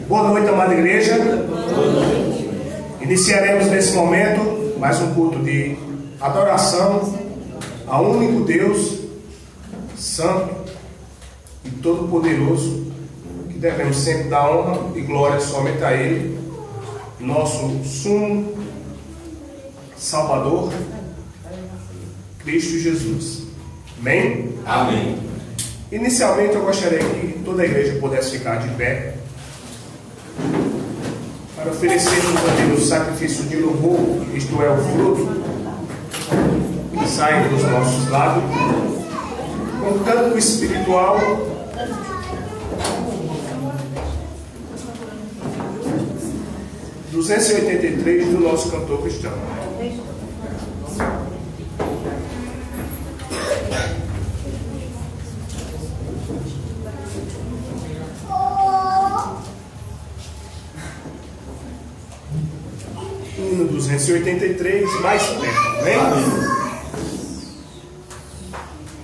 Boa noite, amada igreja. Iniciaremos nesse momento mais um culto de adoração ao único Deus, Santo e Todo-Poderoso, que devemos sempre dar honra e glória somente a Ele, nosso sumo Salvador, Cristo Jesus. Amém? Amém. Inicialmente eu gostaria que toda a igreja pudesse ficar de pé para oferecermos a Deus sacrifício de louvor, isto é, o fruto que sai dos nossos lábios, com canto espiritual, (283) do nosso cantor cristão. Hino 283, mais perto, vem?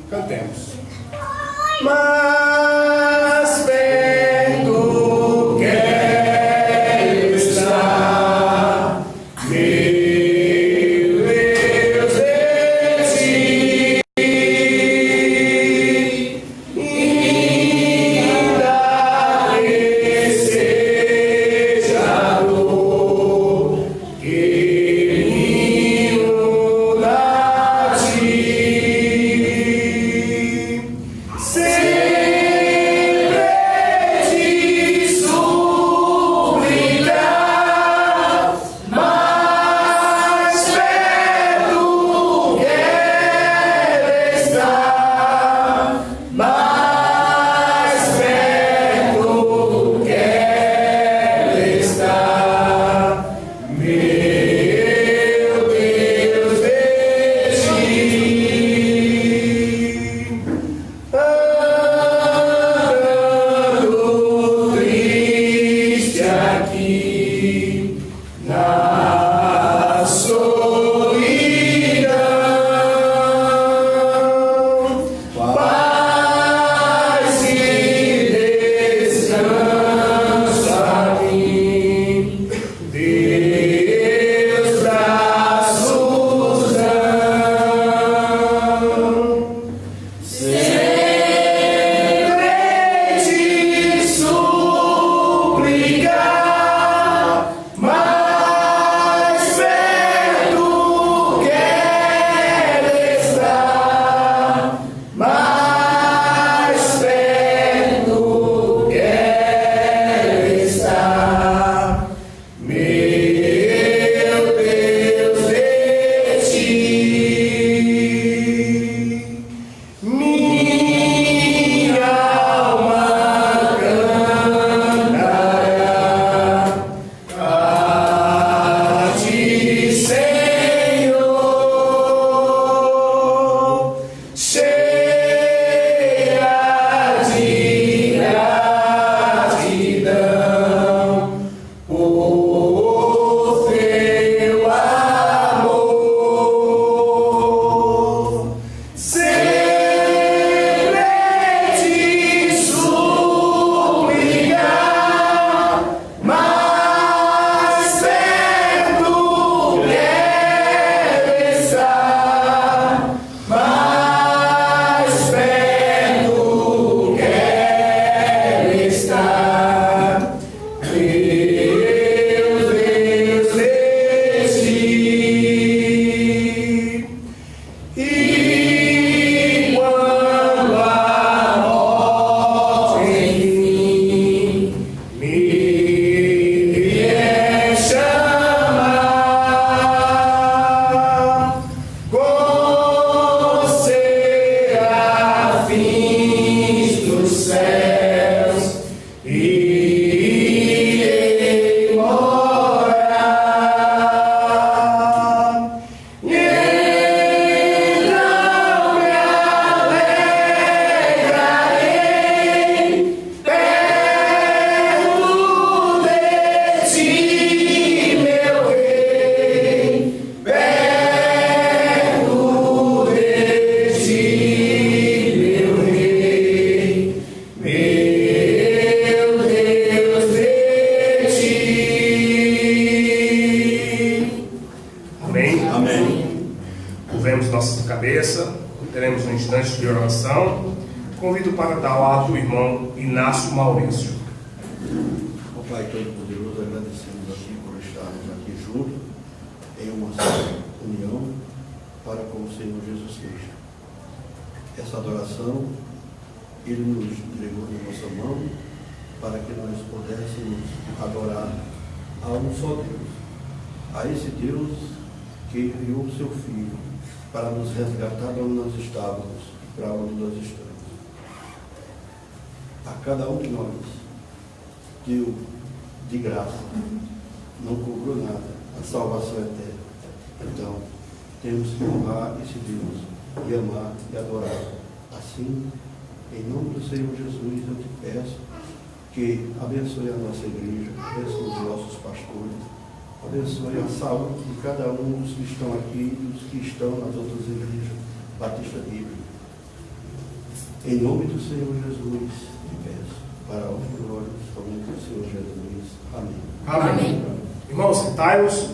Cantemos. Mais perto quero estar, meu Deus de ti, ainda que seja a dor que me una a ti. Sempre te suplicar, mais perto quero estar, mais perto quero estar, meu Deus de ti. oração, convido para dar o ato o irmão Inácio Maurício. Ó Pai Todo-Poderoso, agradecemos a Ti por estarmos aqui juntos em uma só união para com o Senhor Jesus Cristo. Essa adoração Ele nos entregou na nossa mão para que nós pudéssemos adorar a um só Deus, a esse Deus que enviou o seu Filho para nos resgatar de onde nós estávamos e para onde nós estamos. A cada um de nós deu de graça, não cobrou nada, a salvação eterna. Então, temos que honrar esse Deus e amar e adorar. Assim, em nome do Senhor Jesus, eu te peço que abençoe a nossa igreja, abençoe os nossos pastores, abençoe a saúde de cada um dos que estão aqui e dos que estão nas outras igrejas Batista Bíblica. Em nome do Senhor Jesus, te peço, para a honra e glória somente do Senhor Jesus. Amém. Amém. Irmãos, sentai-vos.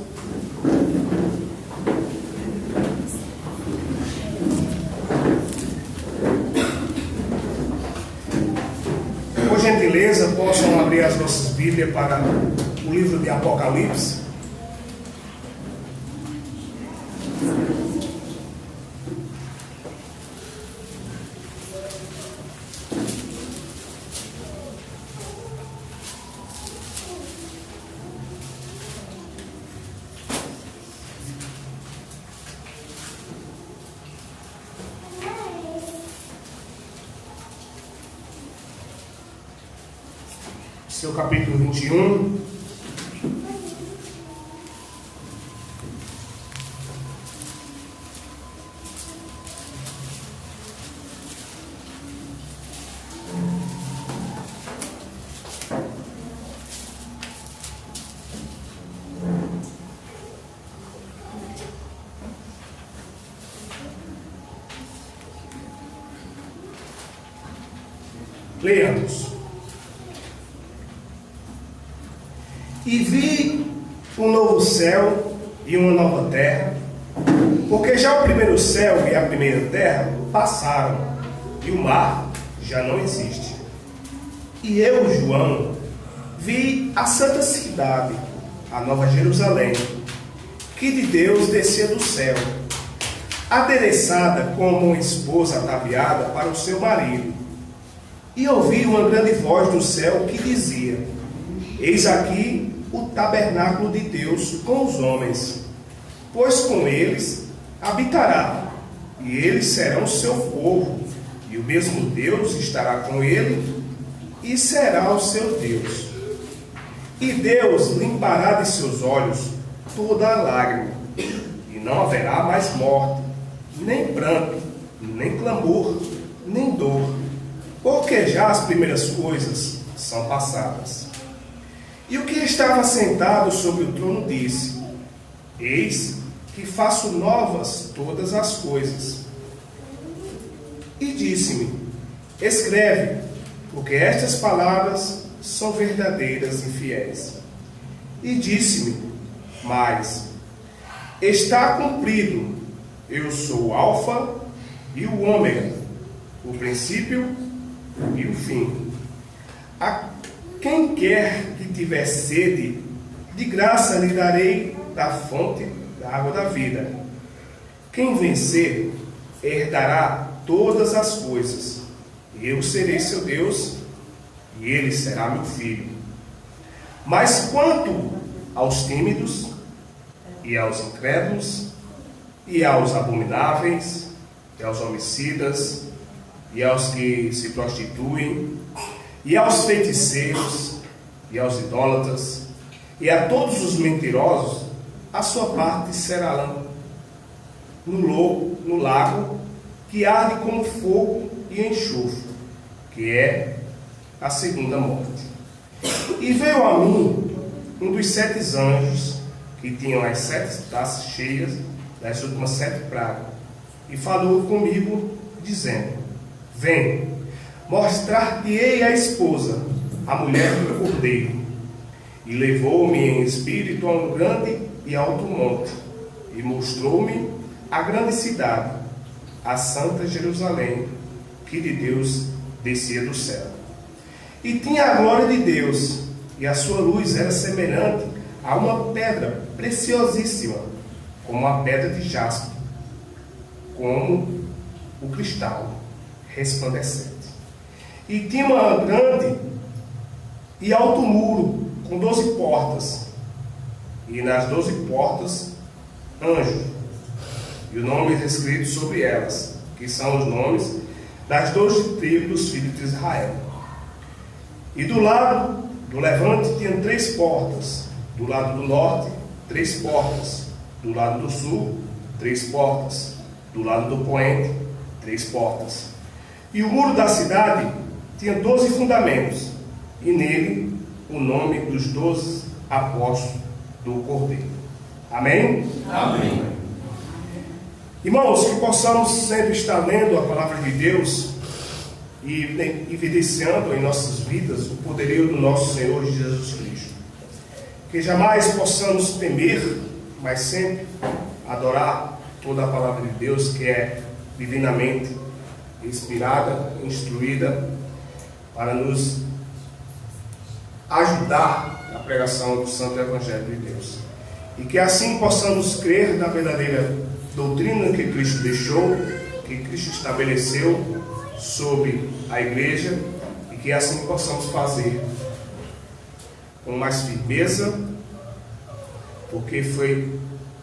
Por gentileza, possam abrir as nossas Bíblias para o livro de Apocalipse. Seu capítulo 21. Leamos. E vi um novo céu e uma nova terra, porque já o primeiro céu e a primeira terra passaram, e o mar já não existe. E eu, João, vi a santa cidade, a nova Jerusalém, que de Deus descia do céu, adereçada como uma esposa ataviada para o seu marido. E ouvi uma grande voz do céu que dizia: Eis aqui o tabernáculo de Deus com os homens, pois com eles habitará, e eles serão seu povo, e o mesmo Deus estará com ele, e será o seu Deus. E Deus limpará de seus olhos toda a lágrima, e não haverá mais morte, nem pranto, nem clamor, nem dor, porque já as primeiras coisas são passadas. E o que estava sentado sobre o trono disse: Eis que faço novas todas as coisas. E disse-me: Escreve, porque estas palavras são verdadeiras e fiéis. E disse-me: Mas está cumprido, eu sou o Alfa e o Ômega, o princípio e o fim. Quem quer que tiver sede, de graça lhe darei da fonte da água da vida. Quem vencer, herdará todas as coisas, e eu serei seu Deus, e ele será meu filho. Mas quanto aos tímidos, e aos incrédulos, e aos abomináveis, e aos homicidas, e aos que se prostituem, e aos feiticeiros, e aos idólatras, e a todos os mentirosos, a sua parte será no lago que arde como fogo e enxofre, que é a segunda morte. E veio a mim um dos 7 anjos, que tinham as 7 taças cheias das últimas 7 pragas, e falou comigo, dizendo: Vem, mostrar-te-ei a esposa, a mulher do cordeiro. E levou-me em espírito a um grande e alto monte, e mostrou-me a grande cidade, a santa Jerusalém, que de Deus descia do céu. E tinha a glória de Deus, e a sua luz era semelhante a uma pedra preciosíssima, como a pedra de jaspe, como o cristal resplandecente. E tinha uma grande e alto muro, com 12 portas, e nas 12 portas, anjos, e os nomes escritos sobre elas, que são os nomes das 12 tribos dos filhos de Israel. E do lado do levante tinha 3 portas, do lado do norte, 3 portas, do lado do sul, 3 portas, do lado do poente, 3 portas. E o muro da cidade tinha 12 fundamentos, e nele o nome dos 12 apóstolos do Cordeiro. Amém? Amém. Irmãos, que possamos sempre estar lendo a palavra de Deus e evidenciando em nossas vidas o poderio do nosso Senhor Jesus Cristo. Que jamais possamos temer, mas sempre adorar toda a palavra de Deus, que é divinamente inspirada, instruída, para nos ajudar na pregação do Santo Evangelho de Deus. E que assim possamos crer na verdadeira doutrina que Cristo deixou, que Cristo estabeleceu sobre a igreja, e que assim possamos fazer com mais firmeza, porque foi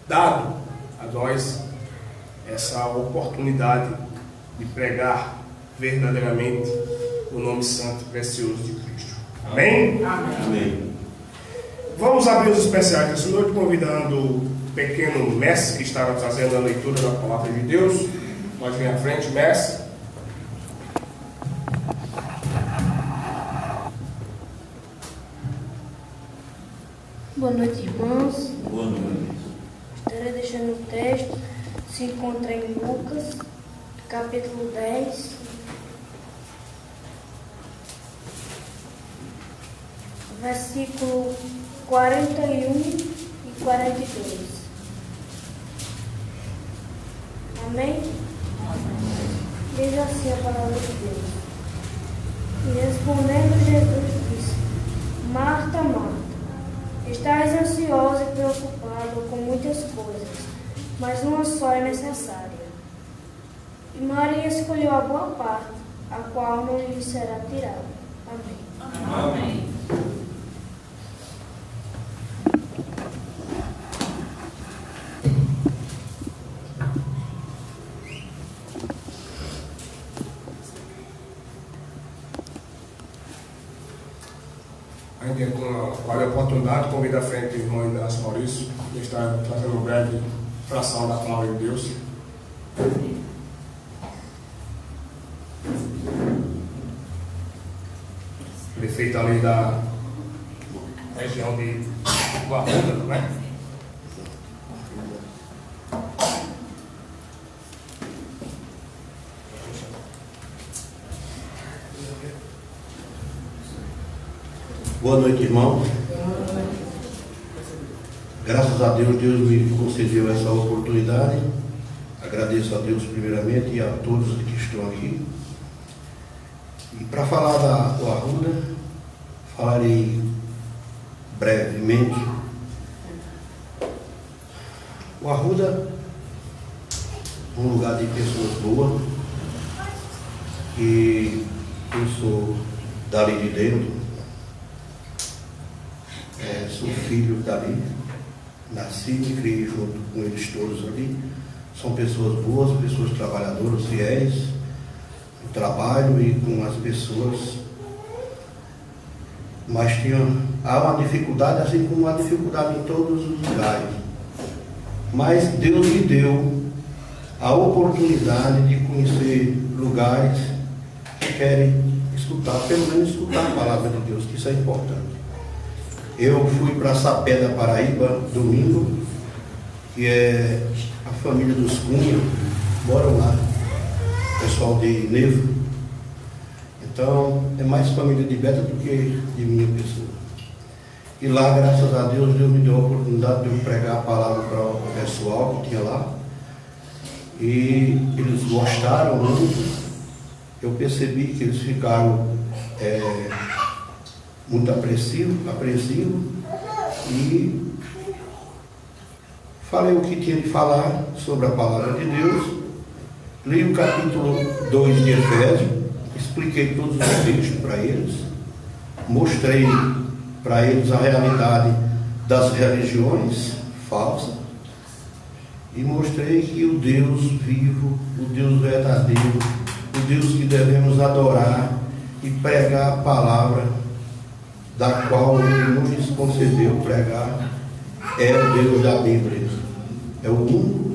dado a nós essa oportunidade de pregar verdadeiramente o nome santo e precioso de Cristo. Amém? Amém. Vamos abrir os especiais dessa noite, convidando o pequeno mestre que estará fazendo a leitura da palavra de Deus. Pode vir à frente, mestre. Boa noite, irmãos. Boa noite. Estarei deixando o texto, se encontra em Lucas, capítulo 10, versículo 41 e 42. Amém? Diz assim a palavra de Deus. E respondendo Jesus disse: Marta, Marta, estás ansiosa e preocupada com muitas coisas, mas uma só é necessária. E Maria escolheu a boa parte, a qual não lhe será tirada. Amém. Amém. Ainda com a oportunidade, convido à frente o irmão Inácio Maurício, que está fazendo uma breve fração da palavra de Deus. Prefeito ali da região de Guarulhos, não é? Boa noite, irmão. Graças a Deus, Deus me concedeu essa oportunidade. Agradeço a Deus primeiramente e a todos que estão aqui. E para falar do Arruda, falarei brevemente. O Arruda é um lugar de pessoas boas, e eu sou dali de dentro. Sou filho dali, nasci e me criei junto com eles todos ali. São pessoas boas, pessoas trabalhadoras, fiéis no trabalho e com as pessoas. Mas há uma dificuldade, assim como há dificuldade em todos os lugares. Mas Deus me deu a oportunidade de conhecer lugares que querem escutar, pelo menos escutar a palavra de Deus, que isso é importante. Eu fui para Sapé da Paraíba domingo, que é a família dos Cunha, moram lá, pessoal de Nevo. Então é mais família de Beta do que de minha pessoa. E lá, graças a Deus, Deus me deu a oportunidade de eu pregar a palavra para o pessoal que tinha lá. E eles gostaram muito. eu percebi que eles ficaram muito apreensivos e falei o que tinha de falar sobre a palavra de Deus. Li o capítulo 2 de Efésios, expliquei todos os textos para eles, mostrei para eles a realidade das religiões falsas e mostrei que o Deus vivo, o Deus verdadeiro, o Deus que devemos adorar e pregar a palavra da qual Ele nos concedeu pregar, é o Deus da Bíblia. É o único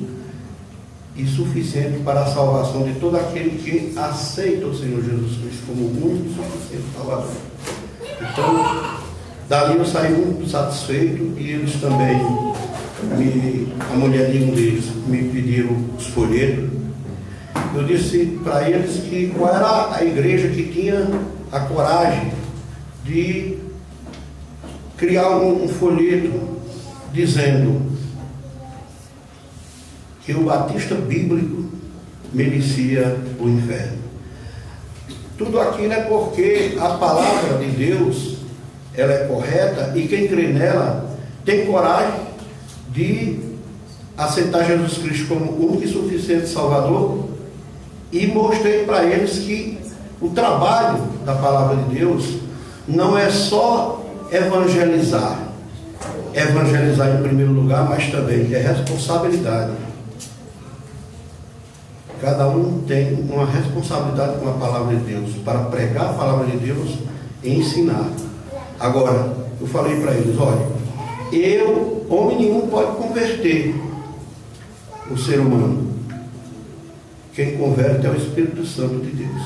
e suficiente para a salvação de todo aquele que aceita o Senhor Jesus Cristo como o único e suficiente Salvador. Então, dali eu saí muito satisfeito e eles também, a mulher de um deles, me pediram os folhetos. Eu disse para eles que qual era a igreja que tinha a coragem de criar um folheto dizendo que o batista bíblico merecia o inferno. Tudo aquilo é porque a palavra de Deus, ela é correta e quem crê nela tem coragem de aceitar Jesus Cristo como o único e suficiente Salvador. E mostrei para eles que o trabalho da palavra de Deus não é só evangelizar em primeiro lugar, mas também é responsabilidade. Cada um tem uma responsabilidade com a palavra de Deus, para pregar a palavra de Deus e ensinar. Agora, eu falei para eles, olha, homem nenhum pode converter o ser humano. Quem converte é o Espírito Santo de Deus.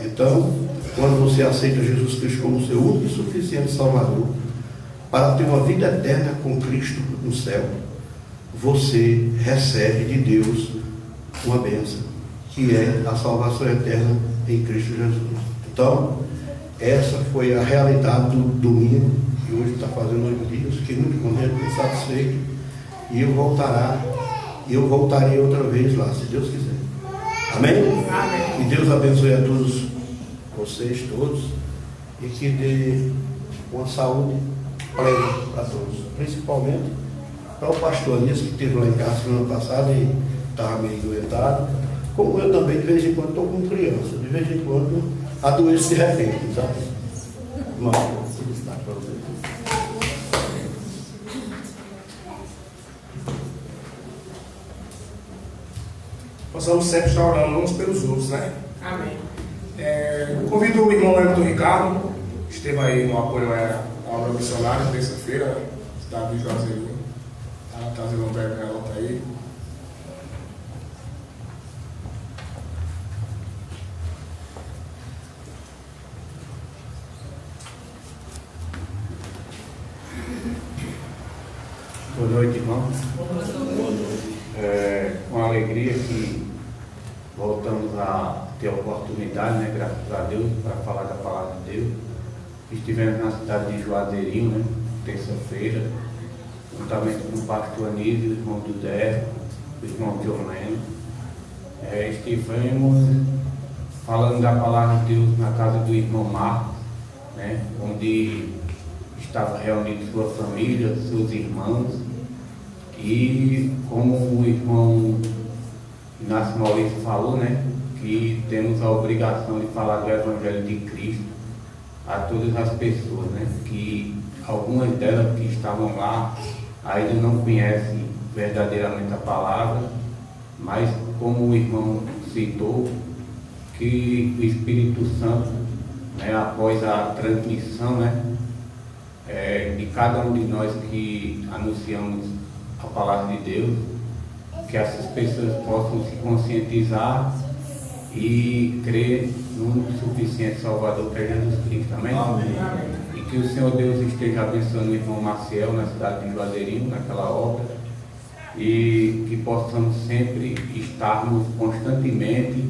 Então, quando você aceita Jesus Cristo como seu único e suficiente Salvador, para ter uma vida eterna com Cristo no céu, você recebe de Deus uma bênção, que é a salvação eterna em Cristo Jesus. Então, essa foi a realidade do domingo, que hoje está fazendo 8 dias. Fiquei muito contente, muito satisfeito, e eu voltarei outra vez lá, se Deus quiser. Amém? Amém. Que Deus abençoe a todos vocês, todos, e que dê uma saúde plena para todos, principalmente para o pastor Anísio, que esteve lá em casa semana passada e estava meio doentado, como eu também, de vez em quando estou com criança, de vez em quando adoeço de repente, sabe? Mas, felicidade para vocês. Possamos sempre estar orando uns pelos outros, né? Amém. Eu convido o irmão Everton Ricardo, que esteve aí no apoio à obra missionária, terça-feira, cidade de Juazeirinho. Está trazendo um breve relato aí. Boa noite, irmãos. Boa noite. Com alegria que voltamos a ter a oportunidade, né, graças a Deus, para falar da palavra de Deus. Estivemos na cidade de Juazeirinho, né, terça-feira, juntamente com o pastor Anísio, o irmão José, o irmão John Leno. Estivemos falando da palavra de Deus na casa do irmão Marcos, né, onde estava reunido sua família, seus irmãos, e como o irmão Inácio Maurício falou, né, que temos a obrigação de falar do Evangelho de Cristo a todas as pessoas, né, que algumas delas que estavam lá ainda não conhecem verdadeiramente a palavra, mas como o irmão citou, que o Espírito Santo, né, após a transmissão, né, de cada um de nós que anunciamos a palavra de Deus, que essas pessoas possam se conscientizar e crer no suficiente Salvador que é Jesus Cristo. Amém? Amém. E que o Senhor Deus esteja abençoando o irmão Maciel na cidade de Juazeirinho, naquela obra, e que possamos sempre estarmos constantemente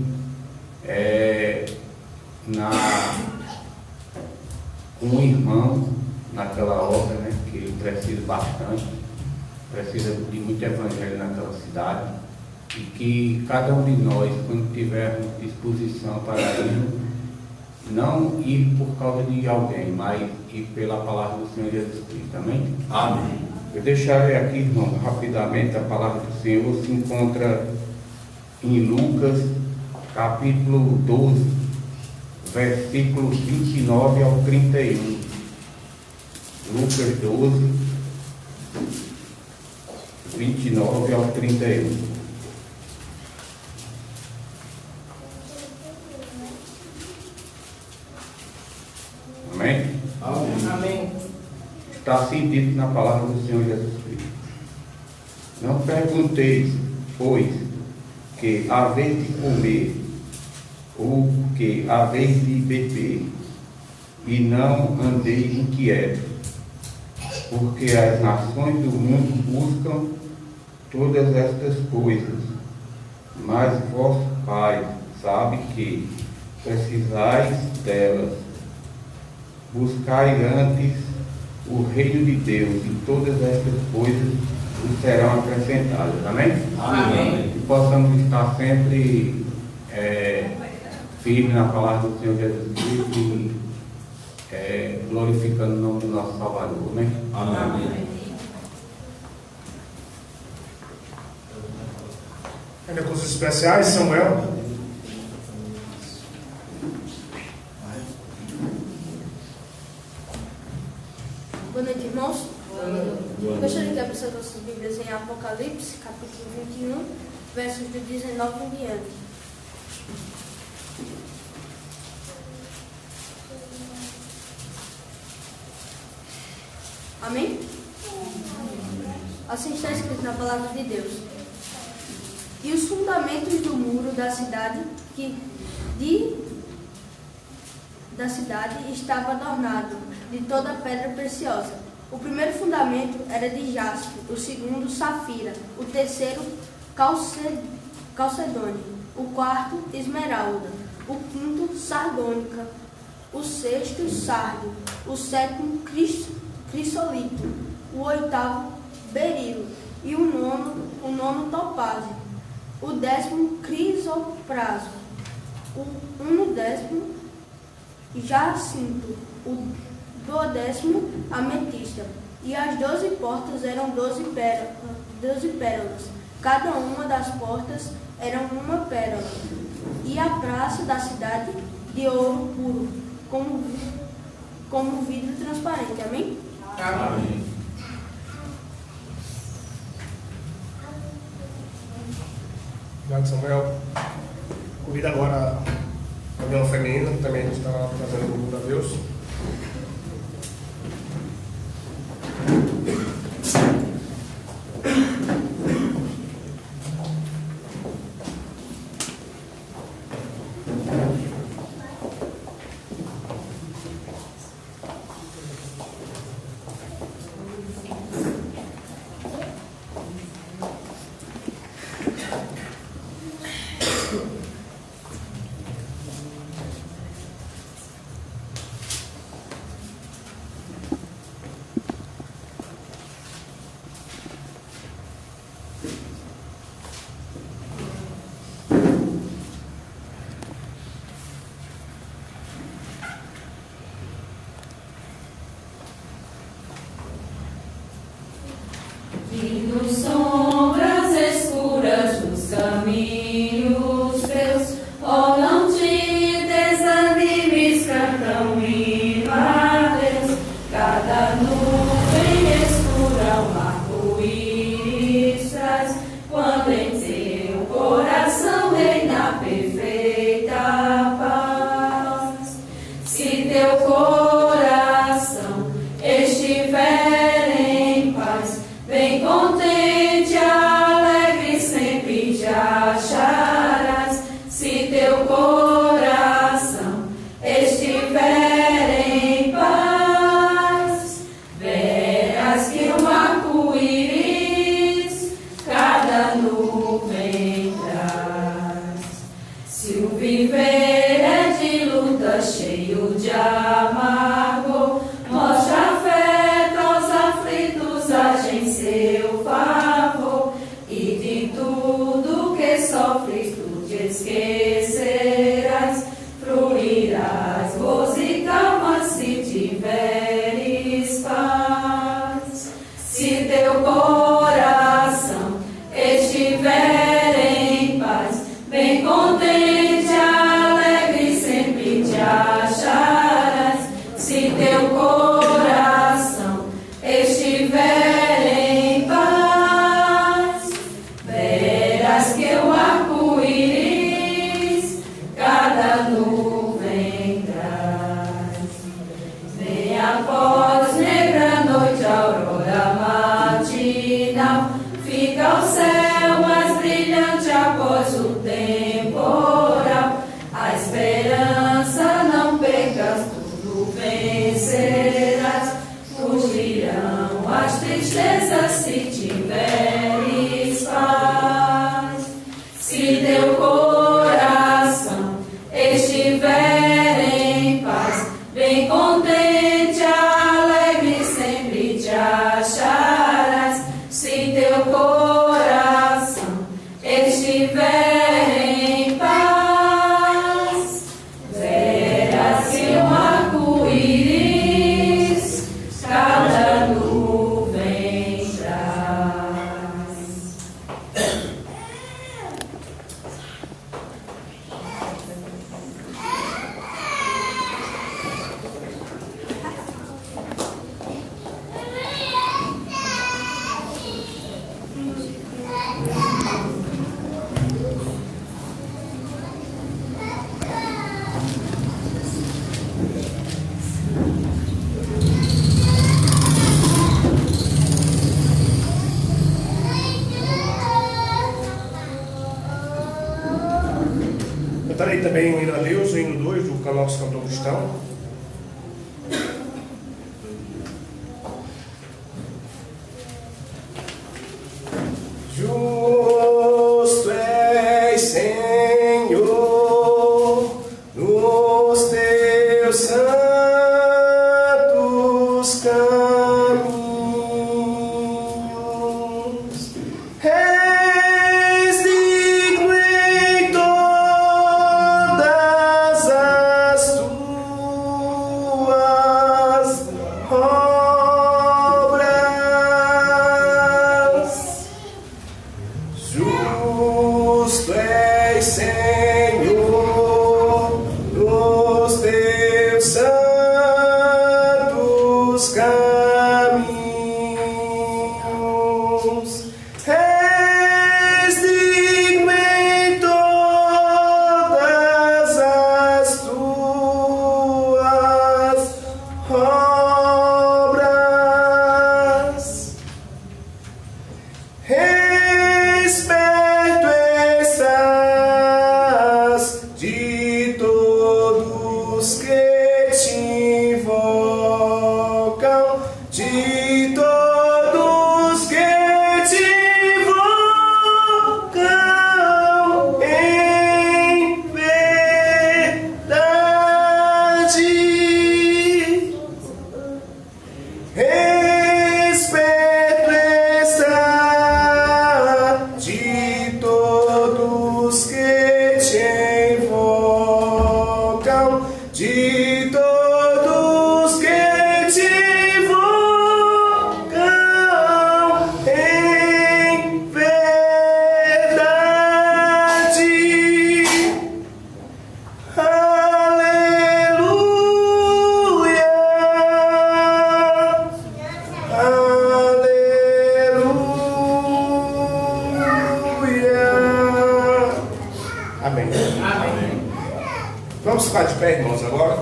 com um irmão naquela obra, né, que ele precisa bastante, precisa de muito evangelho naquela cidade, e que cada um de nós, quando tivermos disposição para ir, não ir por causa de alguém, mas ir pela palavra do Senhor Jesus Cristo. Amém? Amém. Eu deixarei aqui, irmão, rapidamente, a palavra do Senhor se encontra em Lucas, capítulo 12, versículos 29 ao 31. Lucas 12, 29 ao 31. Amém? Amém. Está assim dito na palavra do Senhor Jesus Cristo. Não pergunteis, pois, que haveis de comer, ou que haveis de beber, e não andeis inquietos, porque as nações do mundo buscam todas estas coisas, mas vosso Pai sabe que precisais delas. Buscai antes o reino de Deus, e todas estas coisas vos serão acrescentadas. Amém? Amém. Que possamos estar sempre firmes na palavra do Senhor Jesus Cristo e glorificando o nome do nosso Salvador. Amém? Amém. Ainda cursos especiais, Samuel. Boa noite, irmãos. Gostaria que abrisse as nossas Bíblias em Apocalipse, capítulo 21, versos de 19 em diante. Amém? Assim está escrito na palavra de Deus. E os fundamentos do muro da cidade estava adornado de toda pedra preciosa. O primeiro fundamento era de jaspe, o segundo safira, o terceiro calcedônio, o quarto esmeralda, o quinto sardônica, o sexto sardio, o sétimo crisolito, o oitavo berilo e o nono topázio, o 10º crisopraso, o 11º jacinto, o 12º ametista, e as 12 portas eram 12 pérolas. Cada uma das portas era uma pérola, e a praça da cidade de ouro puro, como vidro transparente. Amém? Amém. Obrigado, Samuel. Convido agora a União Feminina, que também está trazendo o mundo a Deus. Vindo sombras escuras dos caminhos teus, ó, não te desanimes, canta um hino a Deus. Cada nuvem escura um arco-íris traz, quando em teu coração reina perfeita paz. Se teu coração estiver em paz, bem contente, alegre, sempre te acharás. Se teu coração estiver em paz, verás que um arco-íris cada nuvem traz. Se o viver é de luta, cheio de amargor, mostra afeto aos aflitos, age em seu favor, e de tudo que as tristezas se tiveres paz. Se teu coração estiver em paz, bem contente, alegre sempre te acharás. Se teu coração estiver em paz, verás que um arco-íris cada nuvem traz. Cantarei também o hino a Deus, o hino 2 do nosso cantor cristão. Justo és, Senhor, nos teus santos caminhos. És digno em todas as tuas obras. Justo és, Senhor, nos teus santos caminhos. És digno em todas as tuas obras. Esperto estás de todos que te invocam, de todos que te invocam em verdade. Esperto está de todos que te invocam, de todos que te invocam em verdade. Aleluia. Aleluia. Amém. Amém. Vamos ficar de pé, irmãos, agora.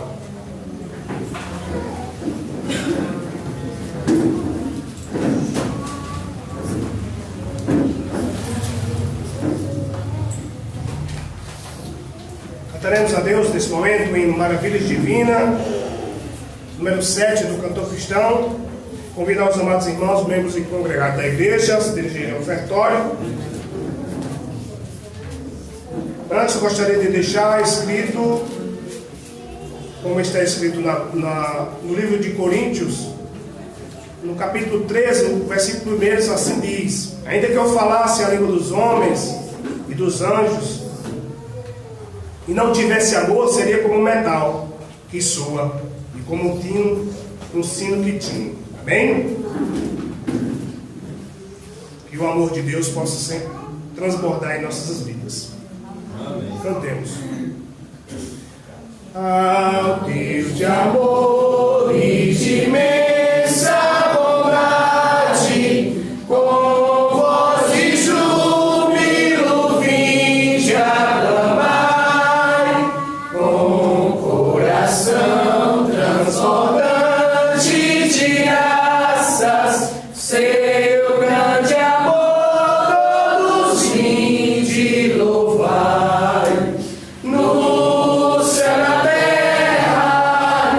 Cantaremos a Deus nesse momento em Maravilhas Divina, número 7 do cantor cristão. Convidar os amados irmãos, membros e congregados da igreja, a se dirigirem ao ofertório. Antes, gostaria de deixar escrito, como está escrito no livro de Coríntios, no capítulo 13, no versículo 1, assim diz: ainda que eu falasse a língua dos homens e dos anjos, e não tivesse amor, seria como um metal que soa, e como um sino que tinha. Amém? Que o amor de Deus possa sempre transbordar em nossas vidas. Amém. Cantemos. Ao Deus de amor e de imensa bondade, com voz de júbilo vinde aclamai, com coração transbordante de graças, seu grande amor todos vinde louvar. No céu, na terra,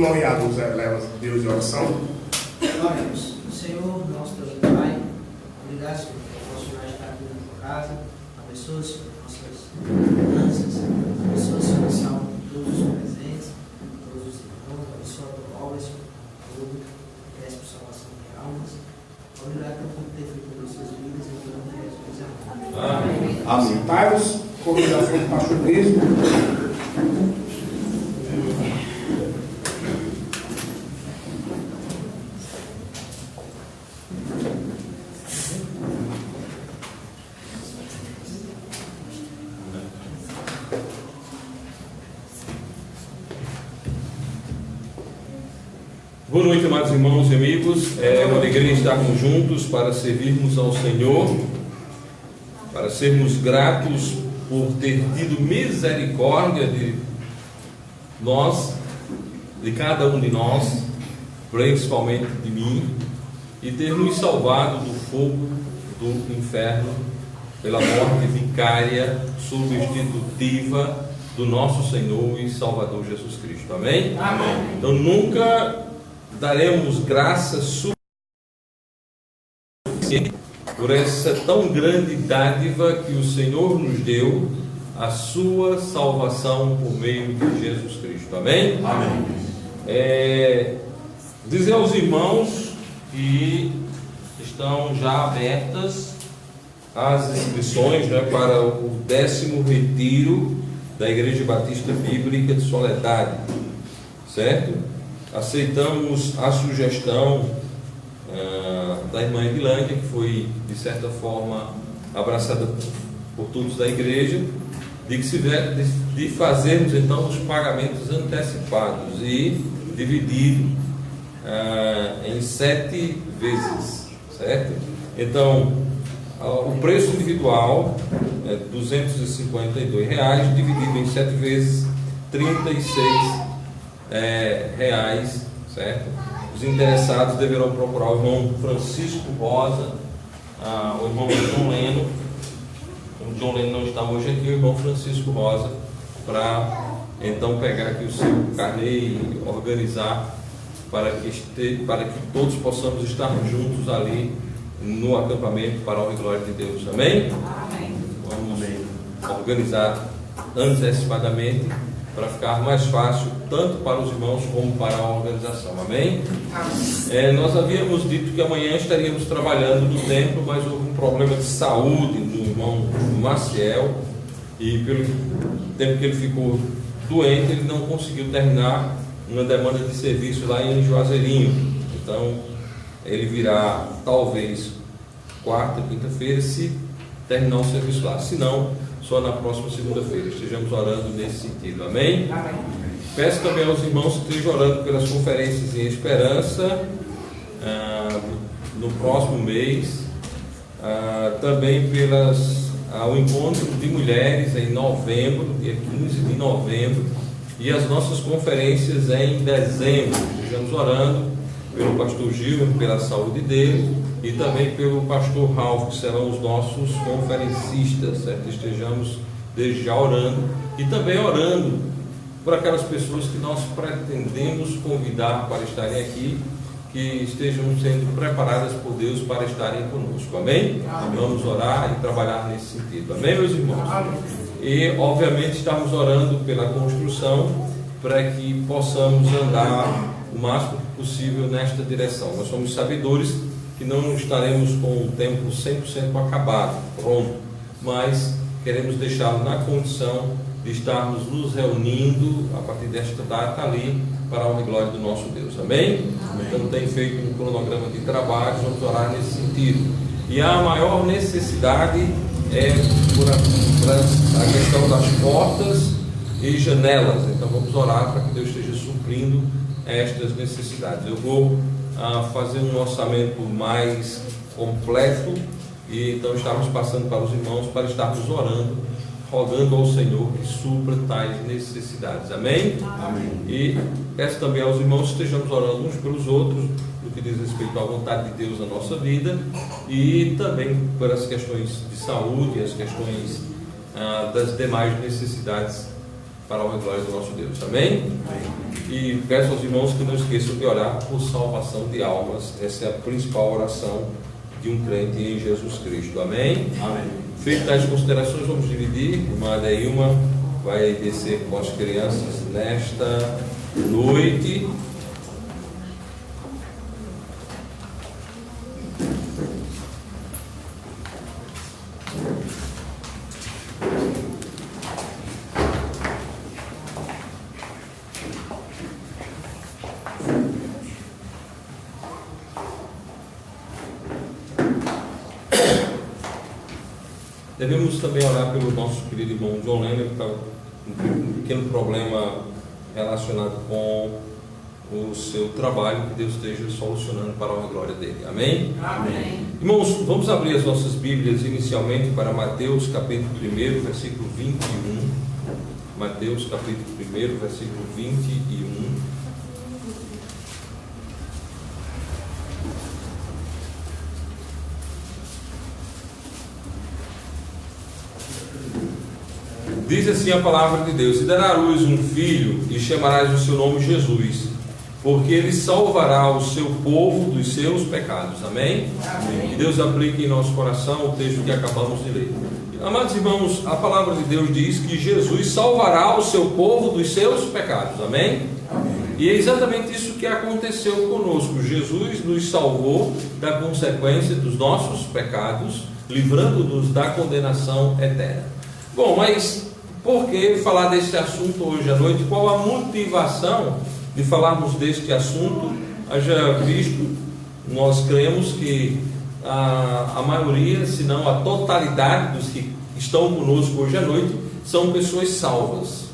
irmão Iago leva Deus em oração. Oremos. Senhor, nosso Deus e Pai, obrigado, Senhor, por nosso estar aqui na tua casa. Abençoa, Senhor, nossas finanças. Abençoa, Senhor, salve todos os presentes, todos os irmãos. Abençoa a tua obra, Senhor, tudo. Peço por salvação de almas. Obrigado por ter feito por nossas vidas e por nome de Jesus. Amém. Amém. Sentai-vos, convidação do pastor Bispo. Boa noite, amados irmãos e amigos. É uma alegria estarmos juntos para servirmos ao Senhor, para sermos gratos por ter tido misericórdia de nós, de cada um de nós, principalmente de mim, e ter nos salvado do fogo do inferno pela morte vicária, substitutiva do nosso Senhor e Salvador Jesus Cristo. Amém? Amém. Então nunca daremos graças suficiente por essa tão grande dádiva que o Senhor nos deu, a sua salvação por meio de Jesus Cristo. Amém? Amém. Dizer aos irmãos que estão já abertas as inscrições, né, para o 10º retiro da Igreja Batista Bíblica de Soledade, certo? Aceitamos a sugestão da irmã Edilândia, que foi, de certa forma, abraçada por todos da igreja, de fazermos então os pagamentos antecipados e dividido em 7 vezes, certo? Então, o preço individual é R$ 252, dividido em 7 vezes, R$ 36. Reais, certo? Os interessados deverão procurar o irmão Francisco Rosa, o irmão John Leno. O John Leno não está hoje aqui, o irmão Francisco Rosa, para então pegar aqui o seu carnê e organizar para que todos possamos estar juntos ali no acampamento para a honra e glória de Deus. Amém? Amém. Vamos organizar antecipadamente para ficar mais fácil tanto para os irmãos como para a organização. Amém? Nós havíamos dito que amanhã estaríamos trabalhando no templo, mas houve um problema de saúde do irmão Maciel, e pelo tempo que ele ficou doente, ele não conseguiu terminar uma demanda de serviço lá em Juazeirinho. Então ele virá talvez quarta, quinta-feira, se terminar o serviço lá. Se não, só na próxima segunda-feira. Estejamos orando nesse sentido. Amém? Amém. Peço também aos irmãos que estejam orando pelas conferências em Esperança no próximo mês, também o encontro de mulheres em novembro, dia 15 de novembro, e as nossas conferências em dezembro. Estejamos orando pelo pastor Gil, pela saúde dele, e também pelo pastor Ralph, que serão os nossos conferencistas, certo? Estejamos desde já orando, e também orando por aquelas pessoas que nós pretendemos convidar para estarem aqui, que estejam sendo preparadas por Deus para estarem conosco. Amém? Amém. Vamos orar e trabalhar nesse sentido. Amém, meus irmãos? Amém. E obviamente estamos orando pela construção, para que possamos andar o máximo possível nesta direção. Nós somos sabedores que não estaremos com o templo 100% acabado, pronto, mas queremos deixá-lo na condição de estarmos nos reunindo a partir desta data ali para a honra e glória do nosso Deus. Amém? Amém. Então tem feito um cronograma de trabalho, vamos orar nesse sentido. E a maior necessidade é por a questão das portas e janelas. Então vamos orar para que Deus esteja suprindo estas necessidades. Eu vou fazer um orçamento mais completo, e então estamos passando para os irmãos para estarmos orando, rogando ao Senhor que supra tais necessidades. Amém? Amém. E peço também aos irmãos que estejamos orando uns pelos outros, no que diz respeito à vontade de Deus na nossa vida, e também pelas questões de saúde, as questões das demais necessidades para a honra e glória do nosso Deus. Amém? E peço aos irmãos que não esqueçam de orar por salvação de almas. Essa é a principal oração de um crente em Jesus Cristo. Amém? Amém. Feito as considerações, vamos dividir. Irmã Adeilma vai descer com as crianças nesta noite. Devemos também orar pelo nosso querido irmão John Lennon, que está com um pequeno problema relacionado com o seu trabalho, que Deus esteja solucionando para a honra e glória dele. Amém? Amém. Irmãos, vamos abrir as nossas Bíblias inicialmente para Mateus capítulo 1, versículo 21. Mateus capítulo 1, versículo 21. Diz assim a palavra de Deus: e dará à luz um filho, e chamarás o seu nome Jesus, porque ele salvará o seu povo dos seus pecados. Amém? Amém. Que Deus aplique em nosso coração o texto que acabamos de ler. Amados irmãos, a palavra de Deus diz que Jesus salvará o seu povo dos seus pecados. Amém? E é exatamente isso que aconteceu conosco. Jesus nos salvou da consequência dos nossos pecados, livrando-nos da condenação eterna. Bom, mas por que falar desse assunto hoje à noite? Qual a motivação de falarmos deste assunto? Haja visto, nós cremos que a maioria, se não a totalidade dos que estão conosco hoje à noite, são pessoas salvas.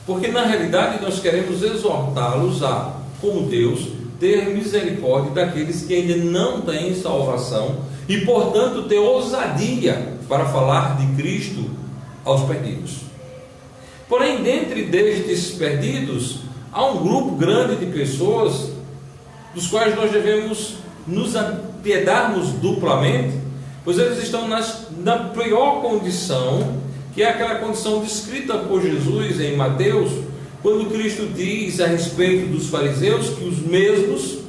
Porque na realidade nós queremos exortá-los a, como Deus, ter misericórdia daqueles que ainda não têm salvação e, portanto, ter ousadia para falar de Cristo aos perdidos. Porém, dentre destes perdidos, há um grupo grande de pessoas dos quais nós devemos nos apiedarmos duplamente, pois eles estão na pior condição, que é aquela condição descrita por Jesus em Mateus, quando Cristo diz a respeito dos fariseus que os mesmos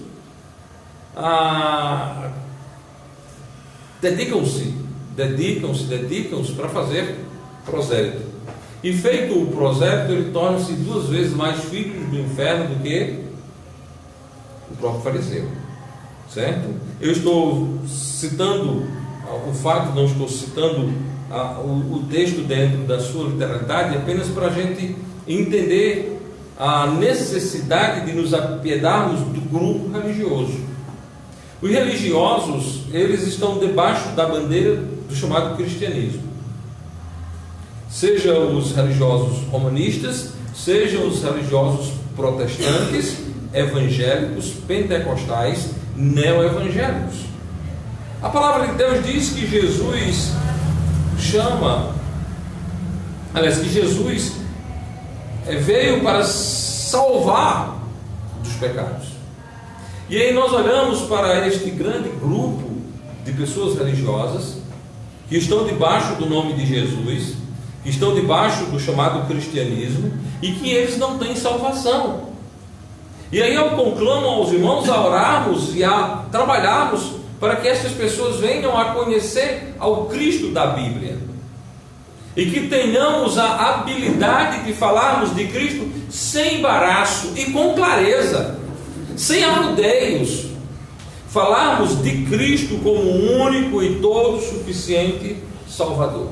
dedicam-se para fazer prosélito. E feito o prosélito, ele torna-se 2 vezes mais filho do inferno do que o próprio fariseu. Certo? Eu estou citando o fato, não estou citando o texto dentro da sua literalidade, apenas para a gente entender a necessidade de nos apiedarmos do grupo religioso. Os religiosos, eles estão debaixo da bandeira do chamado cristianismo. Seja os religiosos romanistas, sejam os religiosos protestantes, evangélicos, pentecostais, neoevangélicos. A palavra de Deus diz que Jesus veio para salvar dos pecados. E aí nós olhamos para este grande grupo de pessoas religiosas que estão debaixo do nome de Jesus, que estão debaixo do chamado cristianismo, e que eles não têm salvação. E aí eu conclamo aos irmãos a orarmos e a trabalharmos para que essas pessoas venham a conhecer ao Cristo da Bíblia, e que tenhamos a habilidade de falarmos de Cristo sem embaraço e com clareza, sem arrudeios, falarmos de Cristo como o único e todo suficiente Salvador.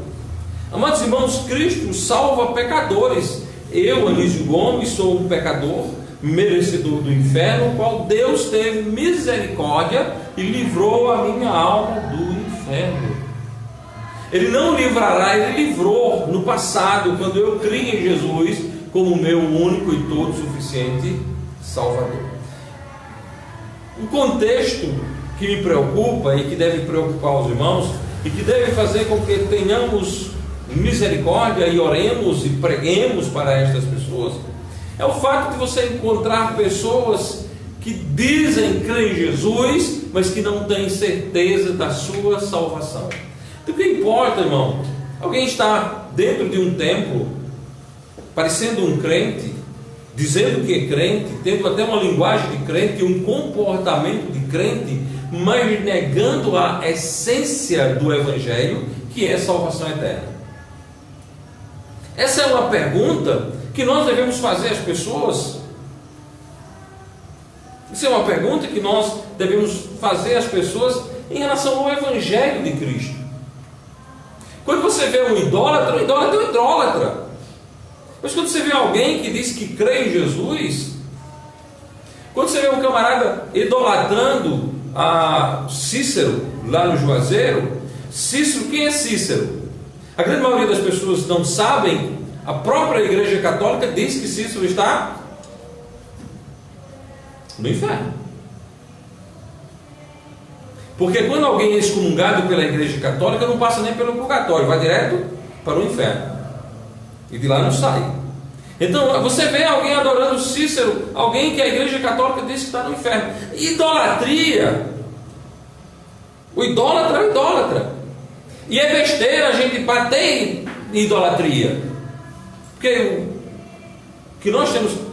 Amados irmãos, Cristo salva pecadores. Eu, Anísio Gomes, sou um pecador, merecedor do inferno, o qual Deus teve misericórdia e livrou a minha alma do inferno. Ele não livrará, Ele livrou no passado, quando eu criei em Jesus como meu único e todo suficiente Salvador. O contexto que me preocupa e que deve preocupar os irmãos, e que deve fazer com que tenhamos misericórdia e oremos e preguemos para estas pessoas, é o fato de você encontrar pessoas que dizem crer em Jesus, mas que não têm certeza da sua salvação. Então, o que importa, irmão? Alguém está dentro de um templo parecendo um crente, dizendo que é crente, tendo até uma linguagem de crente, um comportamento de crente, mas negando a essência do Evangelho, que é salvação eterna. Essa é uma pergunta que nós devemos fazer às pessoas. Isso é uma pergunta que nós devemos fazer às pessoas em relação ao Evangelho de Cristo. Quando você vê um idólatra, o idólatra é um idólatra. Mas quando você vê alguém que diz que crê em Jesus, quando você vê um camarada idolatrando a Cícero lá no Juazeiro, Cícero, quem é Cícero? A grande maioria das pessoas não sabem. A própria Igreja Católica diz que Cícero está no inferno. Porque quando alguém é excomungado pela Igreja Católica, não passa nem pelo purgatório, vai direto para o inferno. E de lá não sai. Então você vê alguém adorando Cícero, alguém que a Igreja Católica diz que está no inferno. Idolatria. O idólatra é o idólatra. E é besteira a gente bater em idolatria. Porque o que nós temos que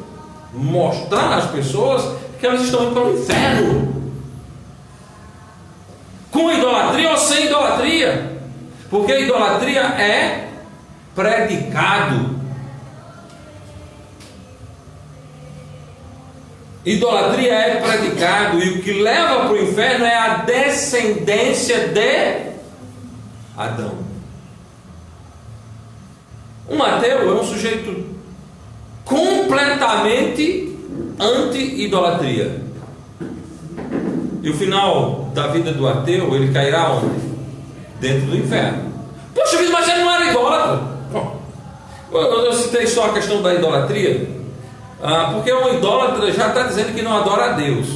mostrar às pessoas é que elas estão indo para o inferno. Com idolatria ou sem idolatria. Porque a idolatria é predicado. Idolatria é predicado. E o que leva para o inferno é a descendência de Adão. Um ateu é um sujeito completamente anti-idolatria. E o final da vida do ateu, ele cairá onde? Dentro do inferno. Poxa vida, mas ele não era idólatra. Eu citei só a questão da idolatria, porque um idólatra já está dizendo que não adora a Deus,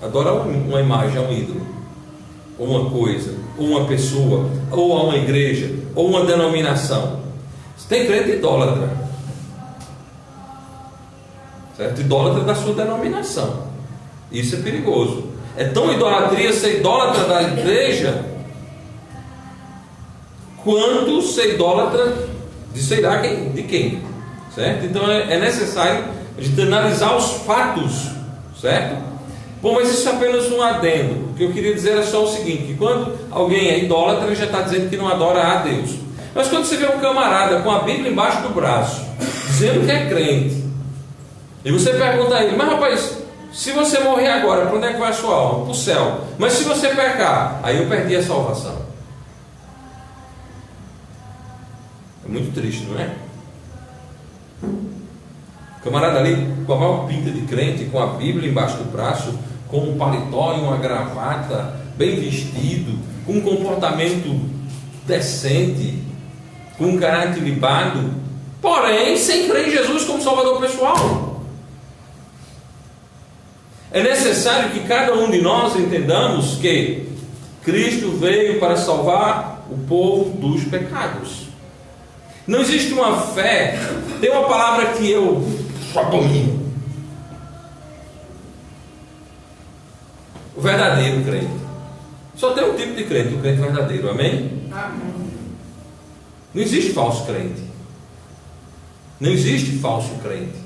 adora uma imagem, um ídolo, ou uma coisa, ou uma pessoa, ou a uma igreja, ou uma denominação. Tem crente idólatra, certo? Idólatra da sua denominação. Isso é perigoso. É tão idolatria ser idólatra da igreja quanto ser idólatra de sei lá de quem, certo? Então é necessário a gente analisar os fatos, certo? Bom, mas isso é apenas um adendo. O que eu queria dizer é só o seguinte: que quando alguém é idólatra, ele já está dizendo que não adora a Deus. Mas quando você vê um camarada com a Bíblia embaixo do braço, dizendo que é crente, e você pergunta a ele: mas rapaz, se você morrer agora, para onde é que vai a sua alma? Para o céu. Mas se você pecar, aí eu perdi a salvação. É muito triste, não é? O camarada ali com a maior pinta de crente, com a Bíblia embaixo do braço, com um paletó e uma gravata, bem vestido, com um comportamento decente, com um caráter libado, porém sem crer em Jesus como Salvador pessoal. É necessário que cada um de nós entendamos que Cristo veio para salvar o povo dos pecados. Não existe uma fé. Tem uma palavra que eu abomino: o verdadeiro crente. Só tem um tipo de crente, o crente verdadeiro. Amém? Amém. Não existe falso crente. Não existe falso crente.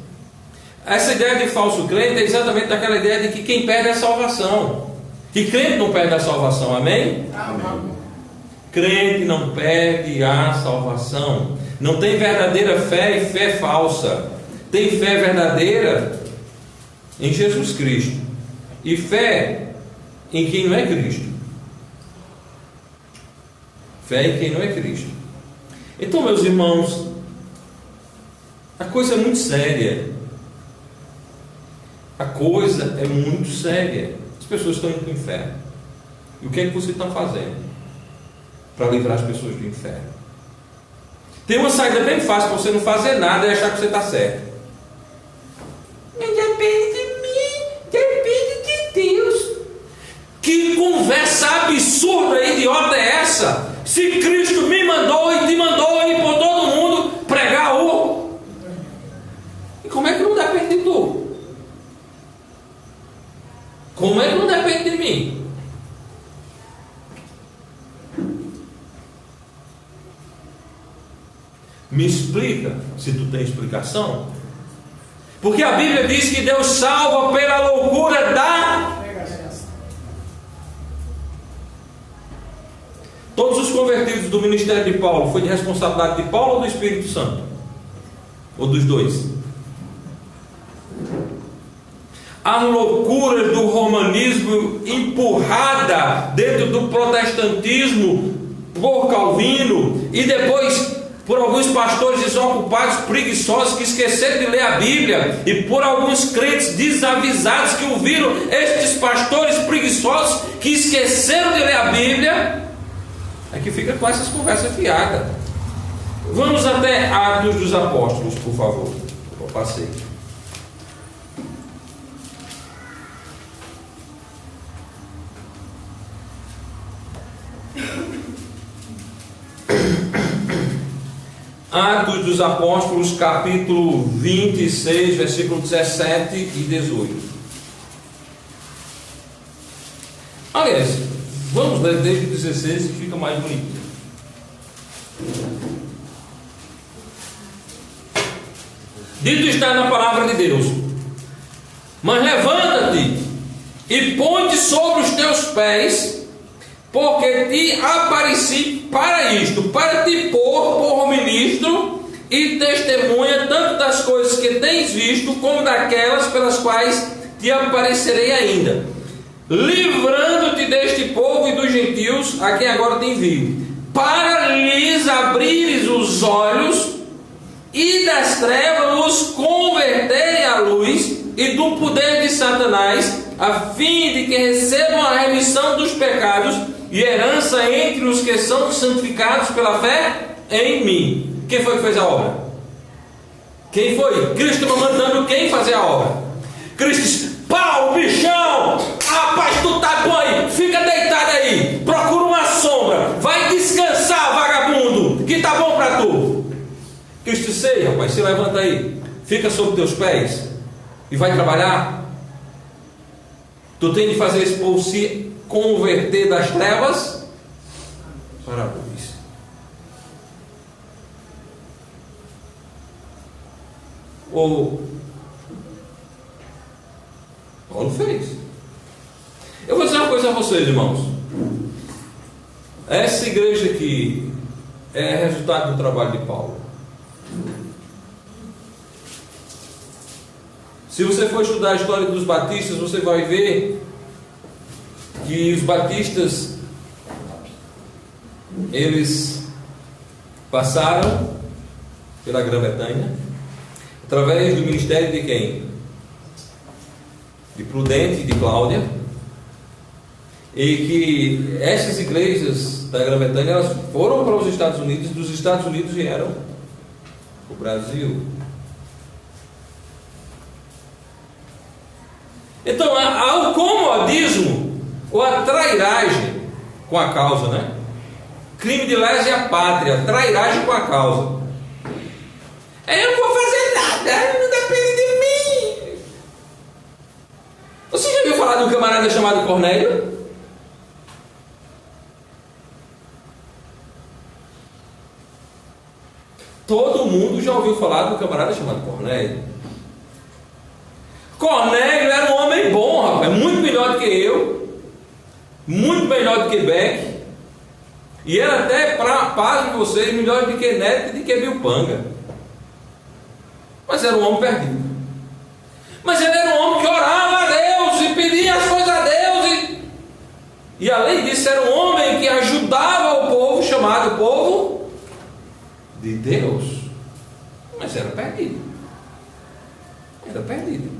Essa ideia de falso crente é exatamente daquela ideia de que quem perde é a salvação. Que crente não perde a salvação. Amém? Amém. Crente não perde a salvação. Não tem verdadeira fé e fé falsa. Tem fé verdadeira em Jesus Cristo e fé em quem não é Cristo. Fé em quem não é Cristo. Então, meus irmãos, a coisa é muito séria. A coisa é muito séria. As pessoas estão indo para o inferno. E o que é que você está fazendo para livrar as pessoas do inferno? Tem uma saída bem fácil para você não fazer nada e achar que você está certo. Não depende de mim, depende de Deus. Que conversa absurda e idiota é essa? Se Cristo me mandou e te mandou ir por todo mundo pregar o... E como é que não depende de tu? Como é que não depende de mim? Me explica, se tu tem explicação. Porque a Bíblia diz que Deus salva pela loucura da... Todos os convertidos do ministério de Paulo, foi de responsabilidade de Paulo ou do Espírito Santo? Ou dos dois? As loucuras do romanismo empurrada dentro do protestantismo por Calvino e depois por alguns pastores desocupados, preguiçosos, que esqueceram de ler a Bíblia, e por alguns crentes desavisados que ouviram estes pastores preguiçosos que esqueceram de ler a Bíblia, é que fica com essas conversas fiadas. Vamos até Atos dos Apóstolos, por favor. Eu passei. Atos dos Apóstolos, capítulo 26, versículo 17 e 18. Aliás, vamos ler desde o 16 que fica mais bonito. Dito está na palavra de Deus: mas levanta-te e põe-te sobre os teus pés, porque te apareci para isto, para te pôr por ministro e testemunha tanto das coisas que tens visto, como daquelas pelas quais te aparecerei ainda, livrando-te deste povo e dos gentios, a quem agora te envio, para lhes abrires os olhos, e das trevas os converterem à luz, e do poder de Satanás, a fim de que recebam a remissão dos pecados e herança entre os que são santificados pela fé em mim. Quem foi que fez a obra? Quem foi? Cristo estava mandando quem fazer a obra? Cristo disse: Paulo, bichão, rapaz, tu tá bom aí, fica deitado aí, procura uma sombra, vai descansar, vagabundo, que tá bom para tu. Cristo disse: ei, rapaz, se levanta aí, fica sobre teus pés e vai trabalhar. Tu tem de fazer esse povo se converter das trevas para a luz. O Paulo fez. Eu vou dizer uma coisa a vocês, irmãos. Essa igreja aqui é resultado do trabalho de Paulo. Se você for estudar a história dos batistas, você vai ver que os batistas, eles passaram pela Grã-Bretanha através do ministério de quem? De Prudente e de Cláudia, e que essas igrejas da Grã-Bretanha, elas foram para os Estados Unidos, dos Estados Unidos vieram para o Brasil. Então há o comodismo ou a trairagem com a causa, né? Crime de lesa pátria, trairagem com a causa. Eu não vou fazer nada, não depende de mim. Você já ouviu falar de um camarada chamado Cornélio? Todo mundo já ouviu falar de um camarada chamado Cornélio. Cornélio era um homem bom, rapaz, muito melhor do que eu, muito melhor do que Beck, e era até, para a paz de vocês, melhor do que Neto e do que Bilpanga. Mas era um homem perdido. Mas ele era um homem que orava a Deus e pedia as coisas a Deus, e além disso era um homem que ajudava o povo, chamado povo de Deus. Mas era perdido. Era perdido.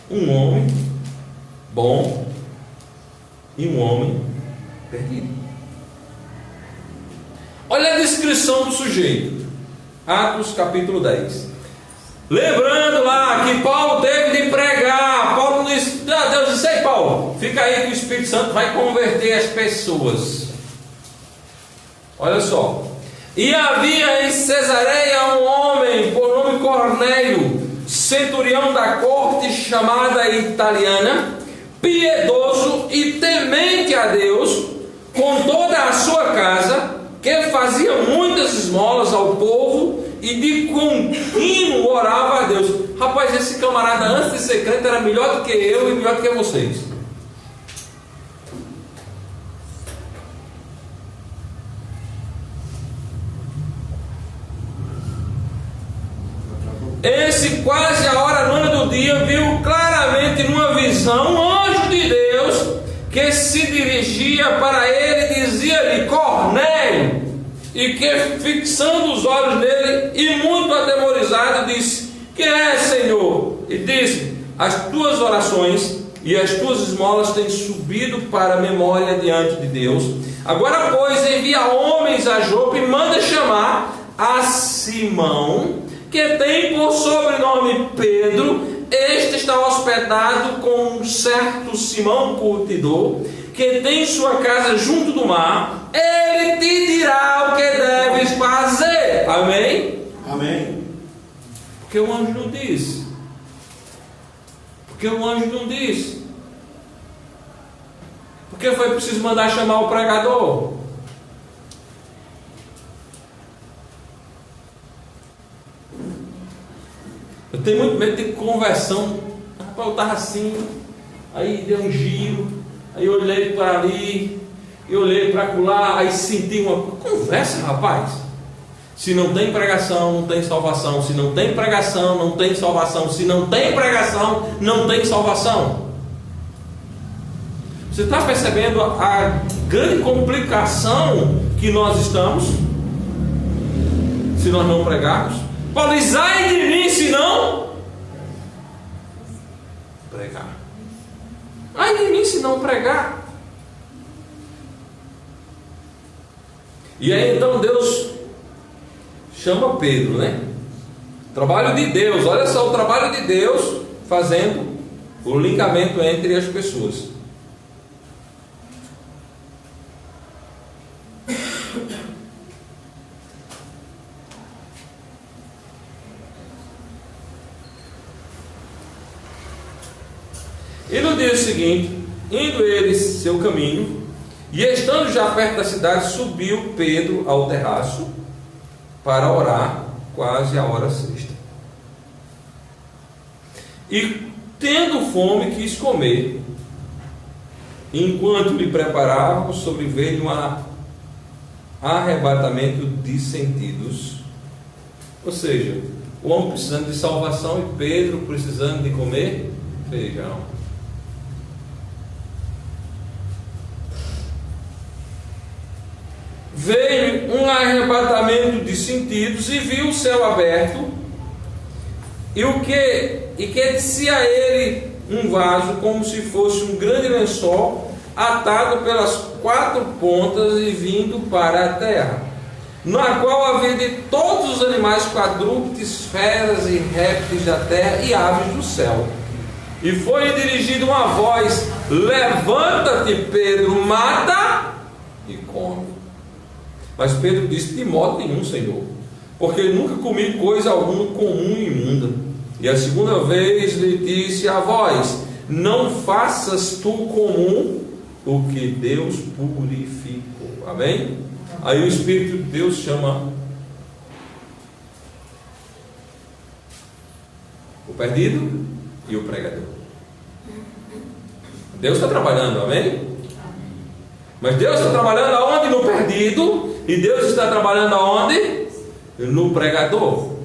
Um homem bom e um homem perdido. Olha a descrição do sujeito. Atos capítulo 10. Lembrando lá que Paulo teve de pregar. Paulo disse: Deus disse: ei, Paulo, fica aí que o Espírito Santo vai converter as pessoas. Olha só. E havia em Cesareia um homem por nome Cornélio, centurião da corte chamada italiana, piedoso e temente a Deus, com toda a sua casa, que fazia muitas esmolas ao povo e de contínuo orava a Deus. Rapaz, esse camarada antes de ser crente era melhor do que eu e melhor do que vocês. Esse, quase a hora nona do dia, viu claramente numa visão um anjo de Deus que se dirigia para ele e dizia-lhe: Cornélio. E que, fixando os olhos nele e muito atemorizado, disse: Quem é, Senhor? E disse: As tuas orações e as tuas esmolas têm subido para a memória diante de Deus. Agora, pois, envia homens a Jope e manda chamar a Simão, que tem por sobrenome Pedro. Este está hospedado com um certo Simão curtidor, que tem sua casa junto do mar. Ele te dirá o que deves fazer. Amém? Amém. Porque o anjo não disse. Porque o anjo não disse. Porque foi preciso mandar chamar o pregador. Eu tenho muito medo de conversão. Rapaz, eu estava assim, aí deu um giro, aí eu olhei para ali, eu olhei para lá, aí senti uma conversa, rapaz. Se não tem pregação, não tem salvação. Se não tem pregação, não tem salvação. Se não tem pregação, não tem salvação. Você está percebendo a grande complicação que nós estamos? Se nós não pregarmos. Paulo diz: ai de mim se não pregar. Ai de mim se não pregar. E aí então Deus chama Pedro, né? Trabalho de Deus, olha só o trabalho de Deus fazendo o ligamento entre as pessoas. E no dia seguinte, indo eles seu caminho, e estando já perto da cidade, subiu Pedro ao terraço para orar, quase a hora sexta. E tendo fome, quis comer. Enquanto lhe preparavam, sobreveio um arrebatamento de sentidos. Ou seja, o homem precisando de salvação e Pedro precisando de comer feijão. Veio um arrebatamento de sentidos e viu o céu aberto e que descia a ele um vaso como se fosse um grande lençol atado pelas quatro pontas e vindo para a terra, na qual havia de todos os animais quadrúpedes, feras e répteis da terra e aves do céu. E foi dirigida uma voz: levanta-te, Pedro, mata e come. Mas Pedro disse: de modo nenhum, Senhor, porque nunca comi coisa alguma comum e imunda. E a segunda vez lhe disse a voz: não faças tu comum o que Deus purificou. Amém? Aí o Espírito de Deus chama o perdido e o pregador. Deus está trabalhando, amém? Mas Deus está trabalhando aonde? No perdido. E Deus está trabalhando aonde? No pregador.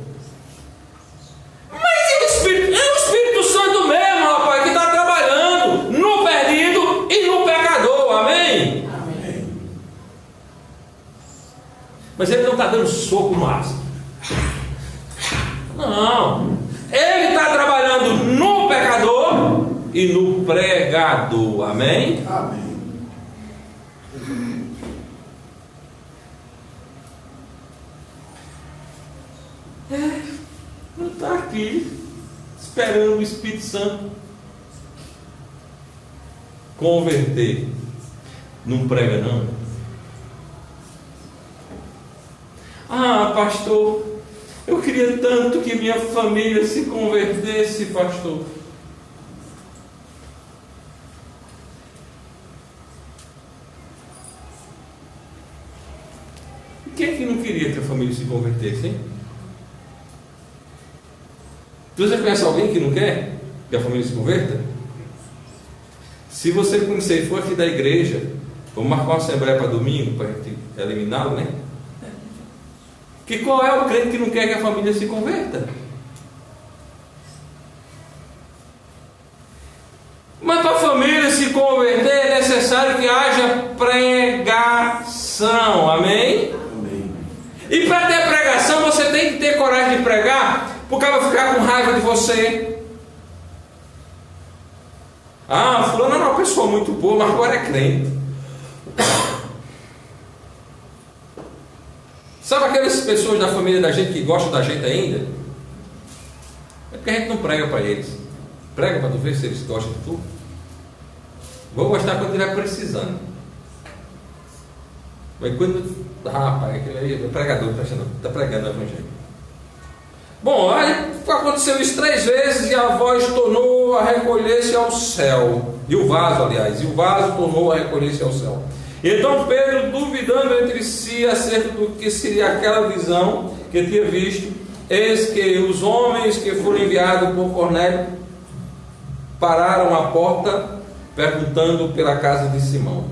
Mas é o Espírito Santo mesmo, rapaz, que está trabalhando no perdido e no pecador, amém? Amém. Mas ele não está dando soco no aço. Não. Ele está trabalhando no pecador e no pregador, amém? Amém. Não está aqui esperando o Espírito Santo converter. Não prega não. Ah, pastor, eu queria tanto que minha família se convertesse, pastor. Quem é que não queria que a família se convertesse, hein? Você conhece alguém que não quer que a família se converta? Se você conhecer e for aqui da igreja, vamos marcar uma assembleia para domingo, para a gente eliminá-lo, né? Que qual é o crente que não quer que a família se converta? Mas para a família se converter é necessário que haja pregação, amém? Amém. E para ter pregação você tem que ter coragem de pregar, porque ela vai ficar com raiva de você. Ah, fulano era uma pessoa muito boa, mas agora é crente. Sabe aquelas pessoas da família da gente que gostam da gente ainda? É porque a gente não prega para eles. Prega para tu ver se eles gostam de tu. Vou gostar quando estiver precisando. Mas quando... rapaz, aquele aí é pregador, está pregando o evangelho. Bom, aí aconteceu isso 3 vezes e a voz tornou a recolher-se ao céu. E o vaso, aliás, tornou a recolher-se ao céu. Então Pedro, duvidando entre si acerca do que seria aquela visão que tinha visto, eis que os homens que foram enviados por Cornélio pararam à porta, perguntando pela casa de Simão.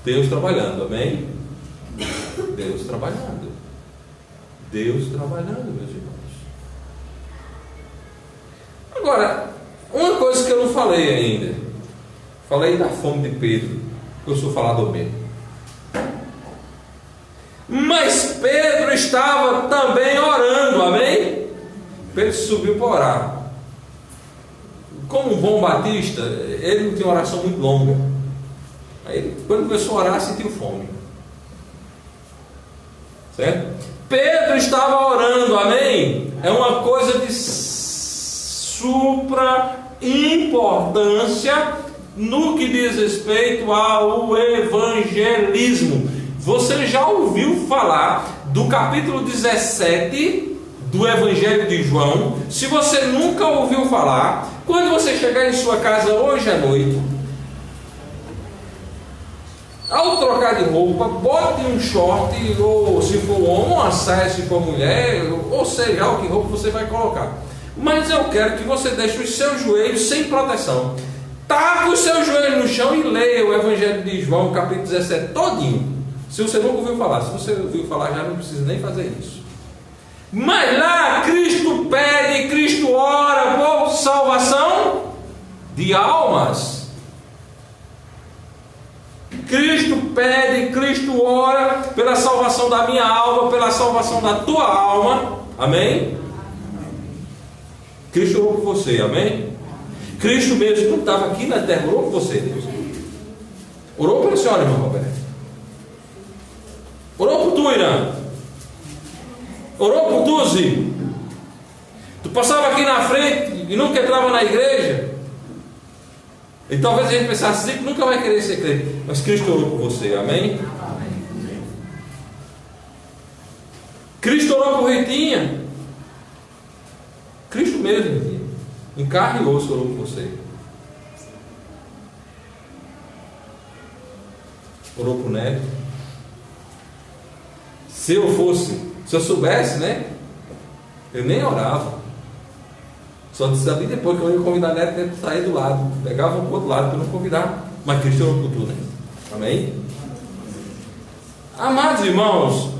Deus trabalhando, amém? Deus trabalhando. Deus trabalhando, meus irmãos. Agora, uma coisa que eu não falei ainda. Falei da fome de Pedro, que eu sou falador mesmo. Mas Pedro estava também orando, amém? Pedro subiu para orar. Como um bom batista, ele não tinha oração muito longa. Aí, quando começou a orar, sentiu fome. Certo? Pedro estava orando, amém? É uma coisa de supra importância no que diz respeito ao evangelismo. Você já ouviu falar do capítulo 17 do Evangelho de João? Se você nunca ouviu falar, quando você chegar em sua casa hoje à noite, ao trocar de roupa, bote um short, ou se for homem, uma saia se for mulher, ou seja, o que roupa você vai colocar. Mas eu quero que você deixe os seus joelhos sem proteção. Taque os seus joelhos no chão e leia o Evangelho de João, capítulo 17, todinho. Se você nunca ouviu falar, se você ouviu falar, já não precisa nem fazer isso. Mas lá Cristo pede, Cristo ora por salvação de almas. Cristo pede, Cristo ora pela salvação da minha alma, pela salvação da tua alma. Amém? Cristo orou por você, amém? Cristo mesmo não estava aqui na terra, orou por você, Deus. Orou pela senhora, irmão Roberto. Orou por tu, Irã. Orou por tu, Zico. Tu passava aqui na frente e nunca entrava na igreja. E talvez a gente pensasse, Zico nunca vai querer ser crente. Mas Cristo orou por você, amém? Cristo orou por Ritinha. Cristo mesmo, Ritinha. Em carne e osso orou por você. Orou por Neto. Se eu soubesse, né? Eu nem orava. Só sabia depois que eu ia convidar Neto, Neto sair do lado. Pegava para o outro lado para não convidar. Mas Cristo orou por tudo, né? Amém? Amados irmãos,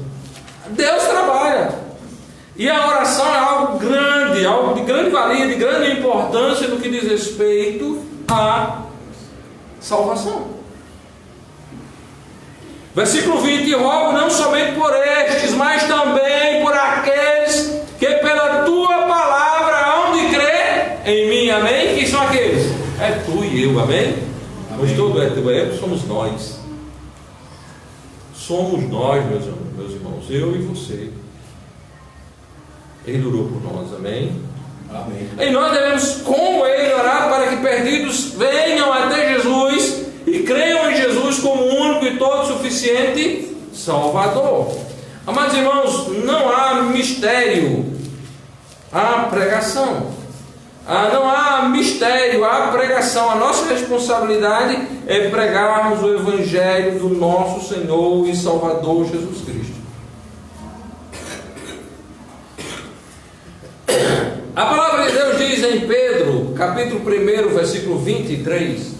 Deus trabalha. E a oração é algo grande, algo de grande valia, de grande importância no que diz respeito à salvação. Versículo 20: rogo não somente por estes, mas também por aqueles que pela tua palavra hão de crer em mim, amém? Quem são aqueles? É tu e eu, amém? Pois todo é tu e eu, somos nós. Somos nós, meus irmãos, eu e você. Ele orou por nós, amém? Amém. E nós devemos, como ele, orar para que perdidos venham até Jesus e creiam em Jesus como único e todo suficiente Salvador. Amados irmãos, não há mistério, há pregação. Não há mistério, há pregação. A nossa responsabilidade é pregarmos o Evangelho do nosso Senhor e Salvador Jesus Cristo. A palavra de Deus diz em Pedro, capítulo 1, versículo 23.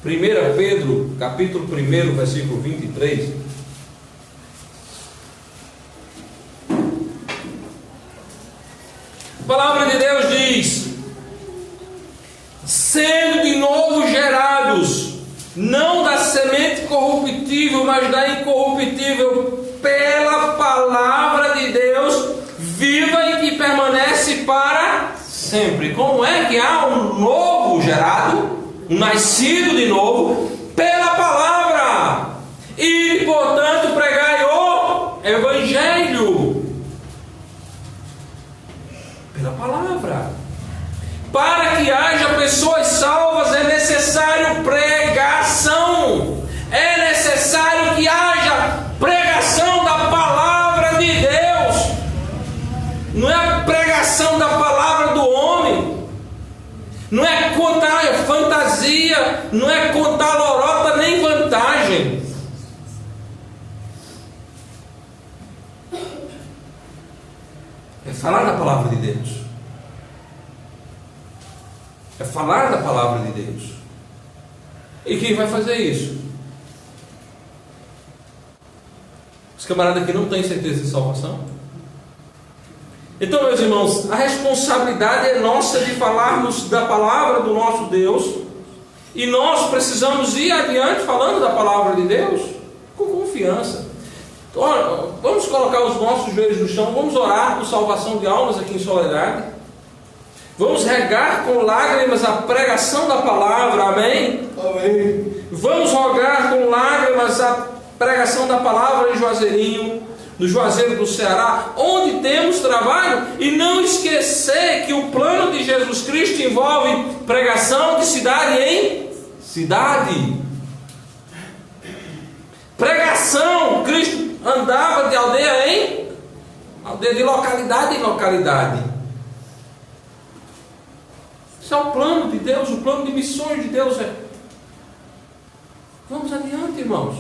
1 Pedro, capítulo 1, versículo 23. A palavra de Deus diz: sendo de novo gerados, não da semente corruptível, mas da incorruptível, pela palavra de Deus, viva e que permanece para sempre. Como é que há um novo gerado, um nascido de novo? Pela palavra. E, portanto, pregai o Evangelho. Pela palavra. Para que haja pessoas salvas é necessário pregação. É necessário que haja pregação da palavra de Deus. Não é a pregação da palavra do homem. Não é contar fantasia. Não é contar lorota nem vantagem. É falar da palavra de Deus. É falar da palavra de Deus. E quem vai fazer isso? Os camaradas que não têm certeza de salvação. Então, meus irmãos, a responsabilidade é nossa de falarmos da palavra do nosso Deus. E nós precisamos ir adiante falando da palavra de Deus com confiança. Vamos colocar os nossos joelhos no chão. Vamos orar por salvação de almas aqui em Soledade. Vamos regar com lágrimas a pregação da palavra, amém? Amém. Vamos rogar com lágrimas a pregação da palavra em Juazeirinho, no Juazeiro do Ceará, onde temos trabalho, e não esquecer que o plano de Jesus Cristo envolve pregação de cidade em cidade. Pregação, Cristo andava de aldeia em aldeia, de localidade em localidade. Isso é o plano de Deus, o plano de missões de Deus. Vamos adiante, irmãos.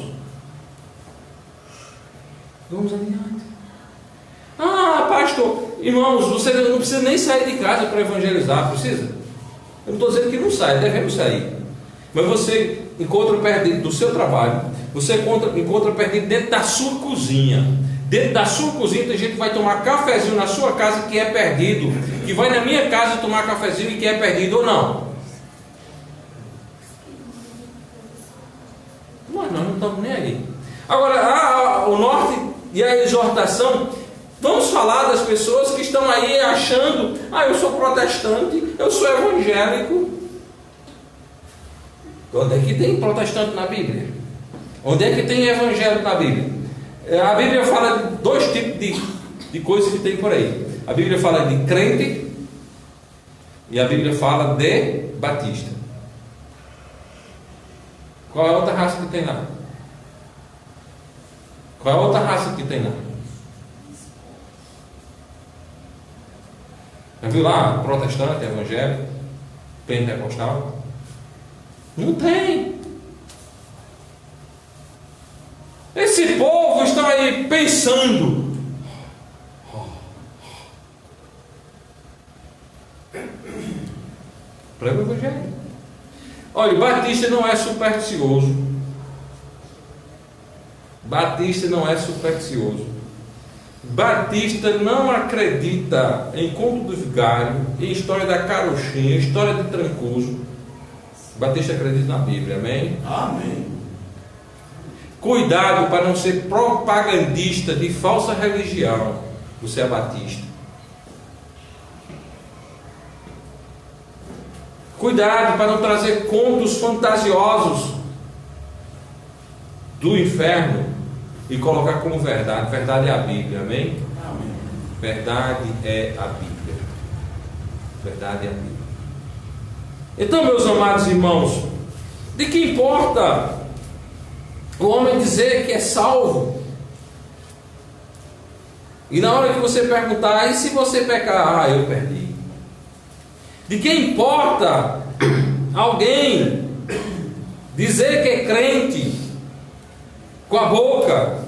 Vamos adiante. Pastor, irmãos, você não precisa nem sair de casa para evangelizar, precisa? Eu não estou dizendo que não sai, devemos sair. Mas você encontra perdido do seu trabalho, você encontra perdido dentro da sua cozinha. Dentro da sua cozinha tem gente que vai tomar cafezinho na sua casa que é perdido, que vai na minha casa tomar cafezinho e que é perdido ou não. Nós não estamos nem aí. Agora, o norte e a exortação, vamos falar das pessoas que estão aí achando: eu sou protestante, eu sou evangélico. Onde é que tem protestante na Bíblia? Onde é que tem evangélico na Bíblia? A Bíblia fala de dois tipos de coisas que tem por aí. A Bíblia fala de crente e a Bíblia fala de batista. Qual é a outra raça que tem lá? Qual é a outra raça que tem lá? Já viu lá? Protestante, evangélico, pentecostal? Não tem. Esse povo está aí pensando: prega o evangelho. Olha, Batista não é supersticioso. Batista não é supersticioso. Batista não acredita em conto do vigário, em história da carochinha, história de Trancoso. Batista acredita na Bíblia, amém? Amém. Cuidado para não ser propagandista de falsa religião. Você é batista. Cuidado para não trazer contos fantasiosos do inferno e colocar como verdade. Verdade é a Bíblia, amém? Amém. Verdade é a Bíblia. Verdade é a Bíblia. Então, meus amados irmãos, de que importa o homem dizer que é salvo? E na hora que você perguntar: e se você pecar? Eu perdi. De que importa alguém dizer que é crente com a boca,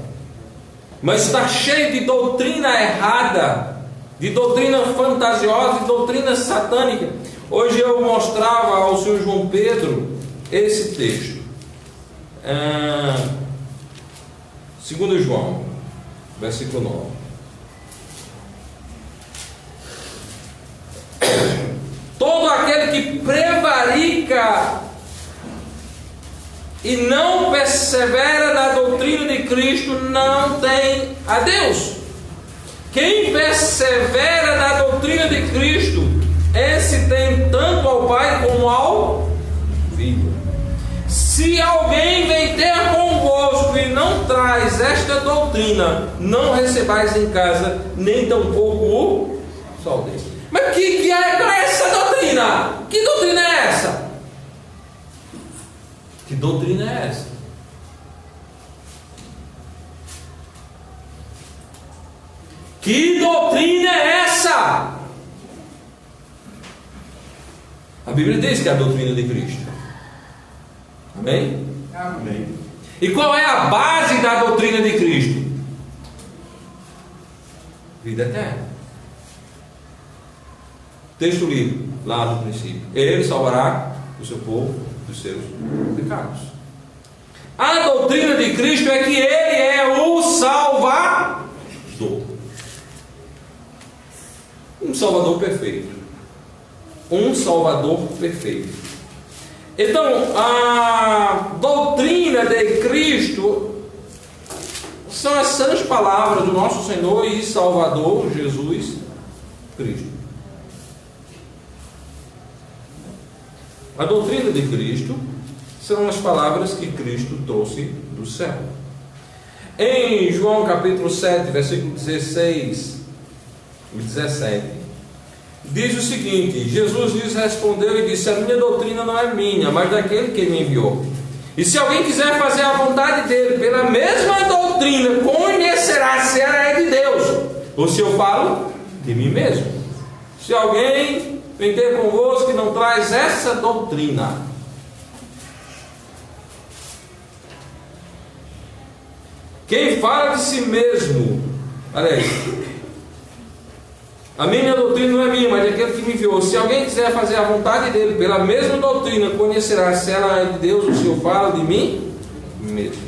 mas está cheio de doutrina errada, de doutrina fantasiosa, de doutrina satânica. Hoje eu mostrava ao senhor João Pedro esse texto, 2 João, versículo 9. Todo aquele que prevarica e não persevera na doutrina de Cristo não tem a Deus. Quem persevera na doutrina de Cristo, esse tem tanto ao Pai como ao Filho. Se alguém vem ter convosco e não traz esta doutrina, não recebais em casa, nem tampouco o saldeis. Mas que é essa doutrina? Que doutrina é essa? Que doutrina é essa? Que doutrina é essa? A Bíblia diz que é a doutrina de Cristo. Amém? Amém. E qual é a base da doutrina de Cristo? Vida eterna. Texto lido lá no princípio. Ele salvará o seu povo dos seus pecados. A doutrina de Cristo é que Ele é o Salvador. Um Salvador perfeito. Um Salvador perfeito. Então, a doutrina de Cristo são as sãs palavras do nosso Senhor e Salvador Jesus Cristo. A doutrina de Cristo são as palavras que Cristo trouxe do céu. Em João capítulo 7, versículo 16 e 17, diz o seguinte: Jesus lhes respondeu e disse: a minha doutrina não é minha, mas daquele que me enviou. E se alguém quiser fazer a vontade dele, pela mesma doutrina, conhecerá se ela é de Deus, ou se eu falo de mim mesmo. Se alguém vem ter convosco que não traz essa doutrina, quem fala de si mesmo, olha aí, a minha doutrina não é minha, mas é aquele que me enviou. Se alguém quiser fazer a vontade dele, pela mesma doutrina, conhecerá se ela é de Deus ou se eu falo de mim mesmo.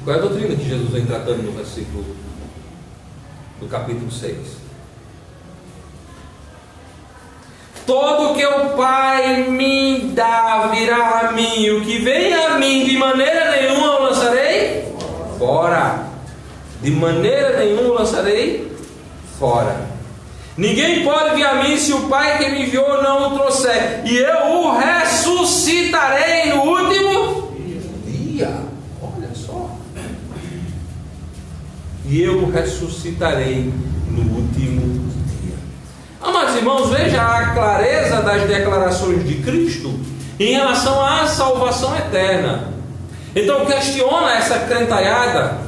Qual é a doutrina que Jesus vem tratando no versículo do capítulo 6? Todo que o Pai me dá virá a mim, o que vem a mim de maneira nenhuma eu lançarei fora. De maneira nenhuma eu lançarei fora. Ninguém pode vir a mim se o Pai que me enviou não o trouxer, e eu o ressuscitarei no último dia. Olha só. E eu o ressuscitarei no último dia. Amados irmãos, veja a clareza das declarações de Cristo em relação à salvação eterna. Então questiona essa crentalhada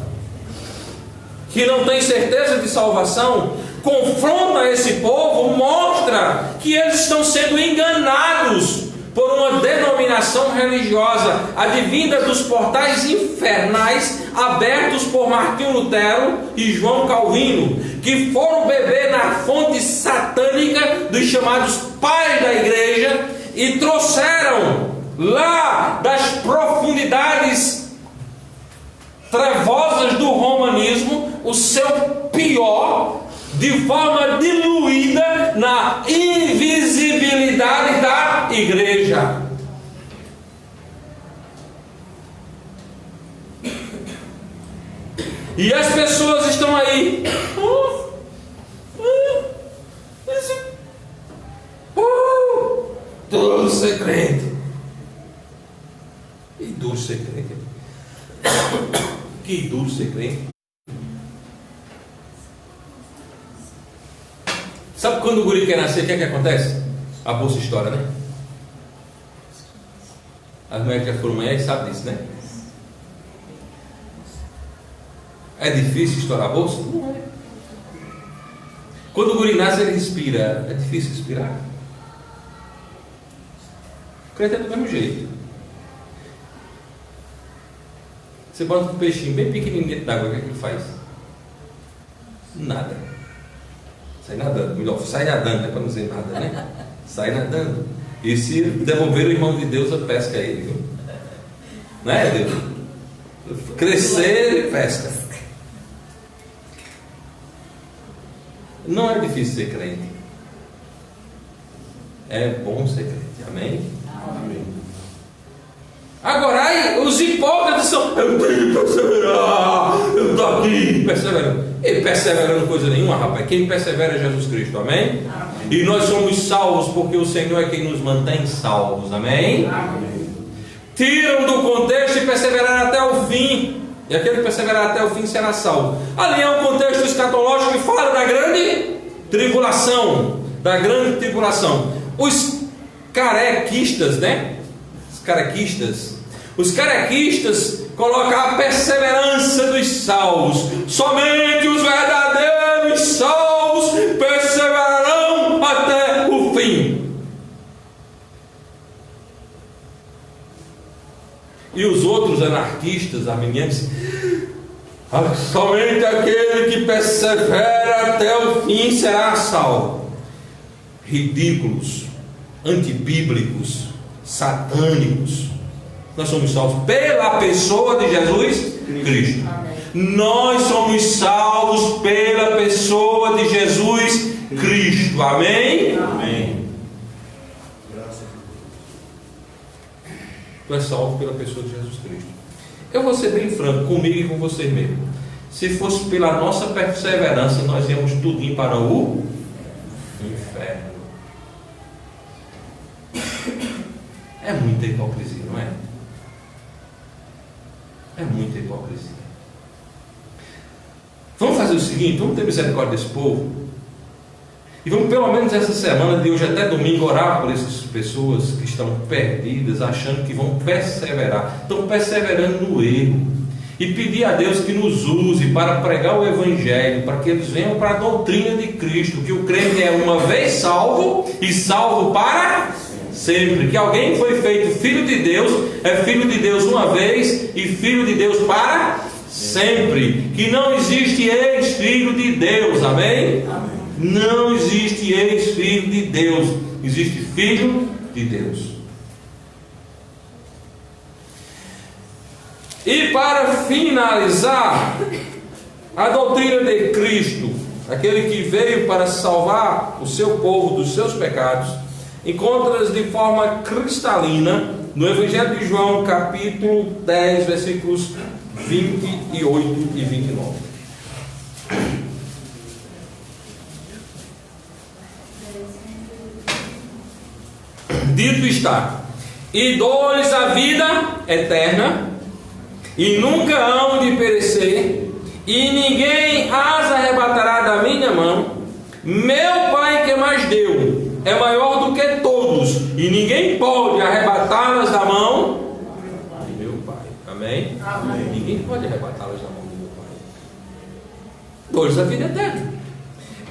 que não tem certeza de salvação, confronta esse povo, mostra que eles estão sendo enganados por uma denominação religiosa advinda dos portais infernais abertos por Martinho Lutero e João Calvino, que foram beber na fonte satânica dos chamados pais da igreja e trouxeram lá das profundidades trevosas do romanismo o seu pior, de forma diluída na invisibilidade da igreja. E as pessoas estão aí. Duro ser crente. Que duro ser crente. Que duro ser crente. Sabe quando o guri quer nascer, o que é que acontece? A bolsa estoura, né? As mulheres que já foram mulheres sabem disso, né? É difícil estourar a bolsa? Não é. Quando o guri nasce, ele respira. É difícil respirar? O crente é do mesmo jeito. Você bota um peixinho bem pequenininho dentro d'água, o que é que ele faz? Nada. Sai nadando. Melhor, sai nadando, não é para não dizer nada, né? Sai nadando. E se devolver o irmão de Deus, a pesca ele, viu? Não é, Deus? Crescer e pesca. Não é difícil ser crente. É bom ser crente. Amém? Amém. Agora, aí, os hipócritas são: eu tenho que perseverar, eu estou aqui perseverando. E perseverando coisa nenhuma, rapaz. Quem persevera é Jesus Cristo. Amém? Amém. E nós somos salvos porque o Senhor é quem nos mantém salvos. Amém? Amém. Tiram do contexto e perseverar até o fim. E aquele que perseverar até o fim será salvo. Ali é um contexto escatológico que fala da grande tribulação. Da grande tribulação. Os carequistas, né? Os carequistas colocam a perseverança dos salvos. Somente os verdadeiros salvos perseverarão até o fim. E os outros anarquistas, arminianos, somente aquele que persevera até o fim será salvo. Ridículos, antibíblicos, satânicos. Nós somos salvos pela pessoa de Jesus Cristo. Nós somos salvos pela pessoa de Jesus Cristo. Amém? Amém. Tu és salvo pela pessoa de Jesus Cristo. Eu vou ser bem franco comigo e com vocês mesmo. Se fosse pela nossa perseverança, nós íamos tudinho para o inferno. É muita hipocrisia, não é? É muita hipocrisia. Vamos fazer o seguinte: vamos ter misericórdia desse povo. E vamos pelo menos essa semana, de hoje até domingo, orar por essas pessoas que estão perdidas, achando que vão perseverar. Estão perseverando no erro. E pedir a Deus que nos use para pregar o Evangelho, para que eles venham para a doutrina de Cristo, que o crente é uma vez salvo e salvo para sempre. Que alguém foi feito filho de Deus, é filho de Deus uma vez e filho de Deus para sempre. Que não existe ex-filho de Deus. Amém? Amém. Não existe ex-filho de Deus. Existe filho de Deus. E para finalizar, a doutrina de Cristo, aquele que veio para salvar o seu povo dos seus pecados, encontra-as de forma cristalina no Evangelho de João, capítulo 10, versículos 28 e 29. Dito está: e dou-lhes a vida eterna, e nunca hão de perecer, e ninguém as arrebatará da minha mão. Meu Pai que mais deu é maior do que todos, e ninguém pode arrebatá-las da mão de meu Pai. Amém? Amém. Ninguém pode arrebatá-las da mão do meu Pai. Dou-lhes a vida eterna.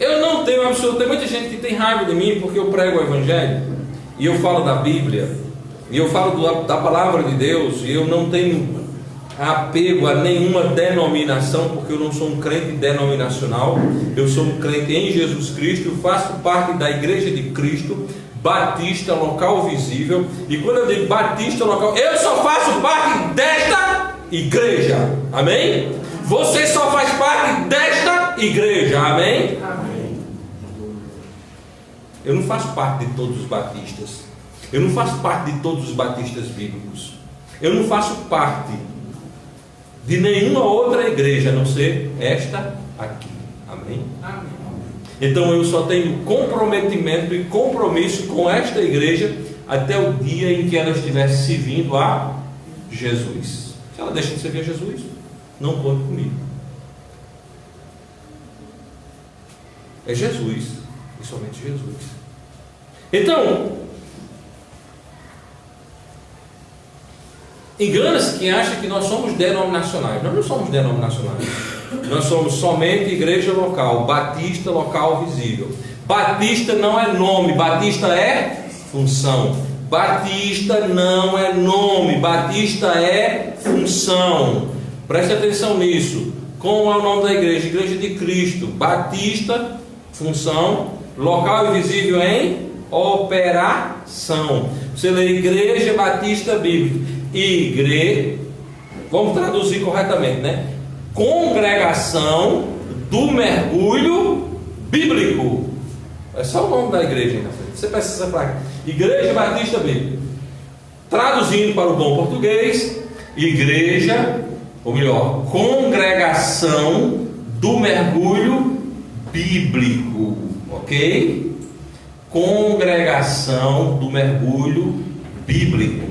Eu não tenho absoluto. Tem muita gente que tem raiva de mim porque eu prego o Evangelho, e eu falo da Bíblia, e eu falo da palavra de Deus, e eu não tenho apego a nenhuma denominação, porque eu não sou um crente denominacional. Eu sou um crente em Jesus Cristo. Eu faço parte da Igreja de Cristo Batista Local Visível. E quando eu digo Batista Local, eu só faço parte desta igreja. Amém? Você só faz parte desta igreja. Amém? Amém. Eu não faço parte de todos os batistas. Eu não faço parte de todos os batistas bíblicos. Eu não faço parte de nenhuma outra igreja a não ser esta aqui. Amém? Amém. Então eu só tenho comprometimento e compromisso com esta igreja até o dia em que ela estiver servindo a Jesus. Se ela deixa de servir a Jesus, não conte comigo. É Jesus e somente Jesus. Então, engana-se quem acha que nós somos denominacionais. Nós não somos denominacionais. Nós somos somente igreja local, batista local visível. Batista não é nome, batista é função. Batista não é nome, batista é função. Preste atenção nisso. Como é o nome da igreja? Igreja de Cristo. Batista, função, local e visível em operação. Você lê Igreja Batista Bíblica. Vamos traduzir corretamente, né? Congregação do Mergulho Bíblico. É só o nome da igreja aí na frente. Você precisa para Igreja Batista Bíblica. Traduzindo para o bom português, igreja, ou melhor, congregação do mergulho bíblico. Ok? Congregação do mergulho bíblico.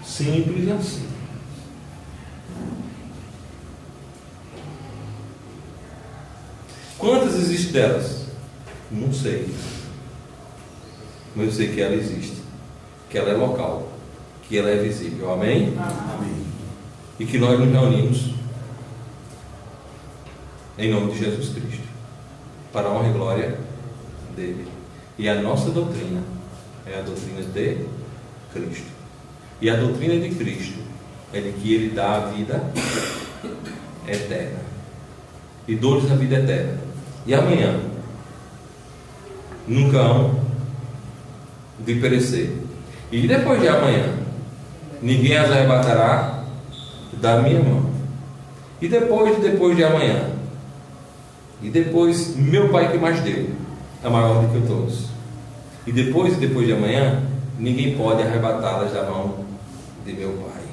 Simples assim. Quantas existem delas? Não sei. Mas eu sei que ela existe. Que ela é local. Que ela é visível. Amém? Amém. E que nós nos reunimos em nome de Jesus Cristo, para a honra e glória dele. E a nossa doutrina é a doutrina de Cristo. E a doutrina de Cristo é de que Ele dá a vida eterna. E dores a vida eterna. E amanhã nunca hão de perecer. E depois de amanhã ninguém as arrebatará da minha mão. E depois de amanhã. E depois, meu Pai que mais deu é maior do que todos. E depois de amanhã, ninguém pode arrebatá-las da mão de meu Pai.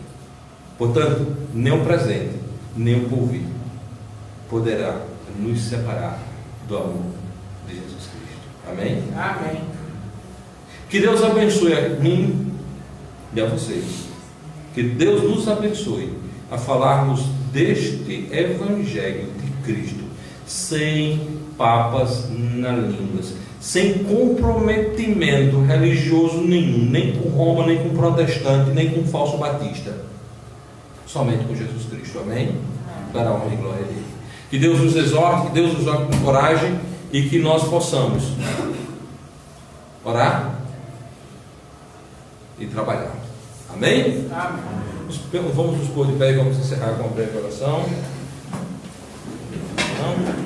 Portanto, nem o presente, nem o porvir poderá nos separar do amor de Jesus Cristo. Amém? Amém. Que Deus abençoe a mim e a vocês. Que Deus nos abençoe a falarmos deste Evangelho de Cristo, sem papas na língua, sem comprometimento religioso nenhum, nem com Roma, nem com protestante, nem com falso batista, somente com Jesus Cristo. Amém? Para a honra e glória dele. Que Deus nos exorte, que Deus nos exorte com coragem e que nós possamos orar e trabalhar. Amém? Amém. Vamos nos pôr de pé e vamos encerrar com uma breve oração. Não?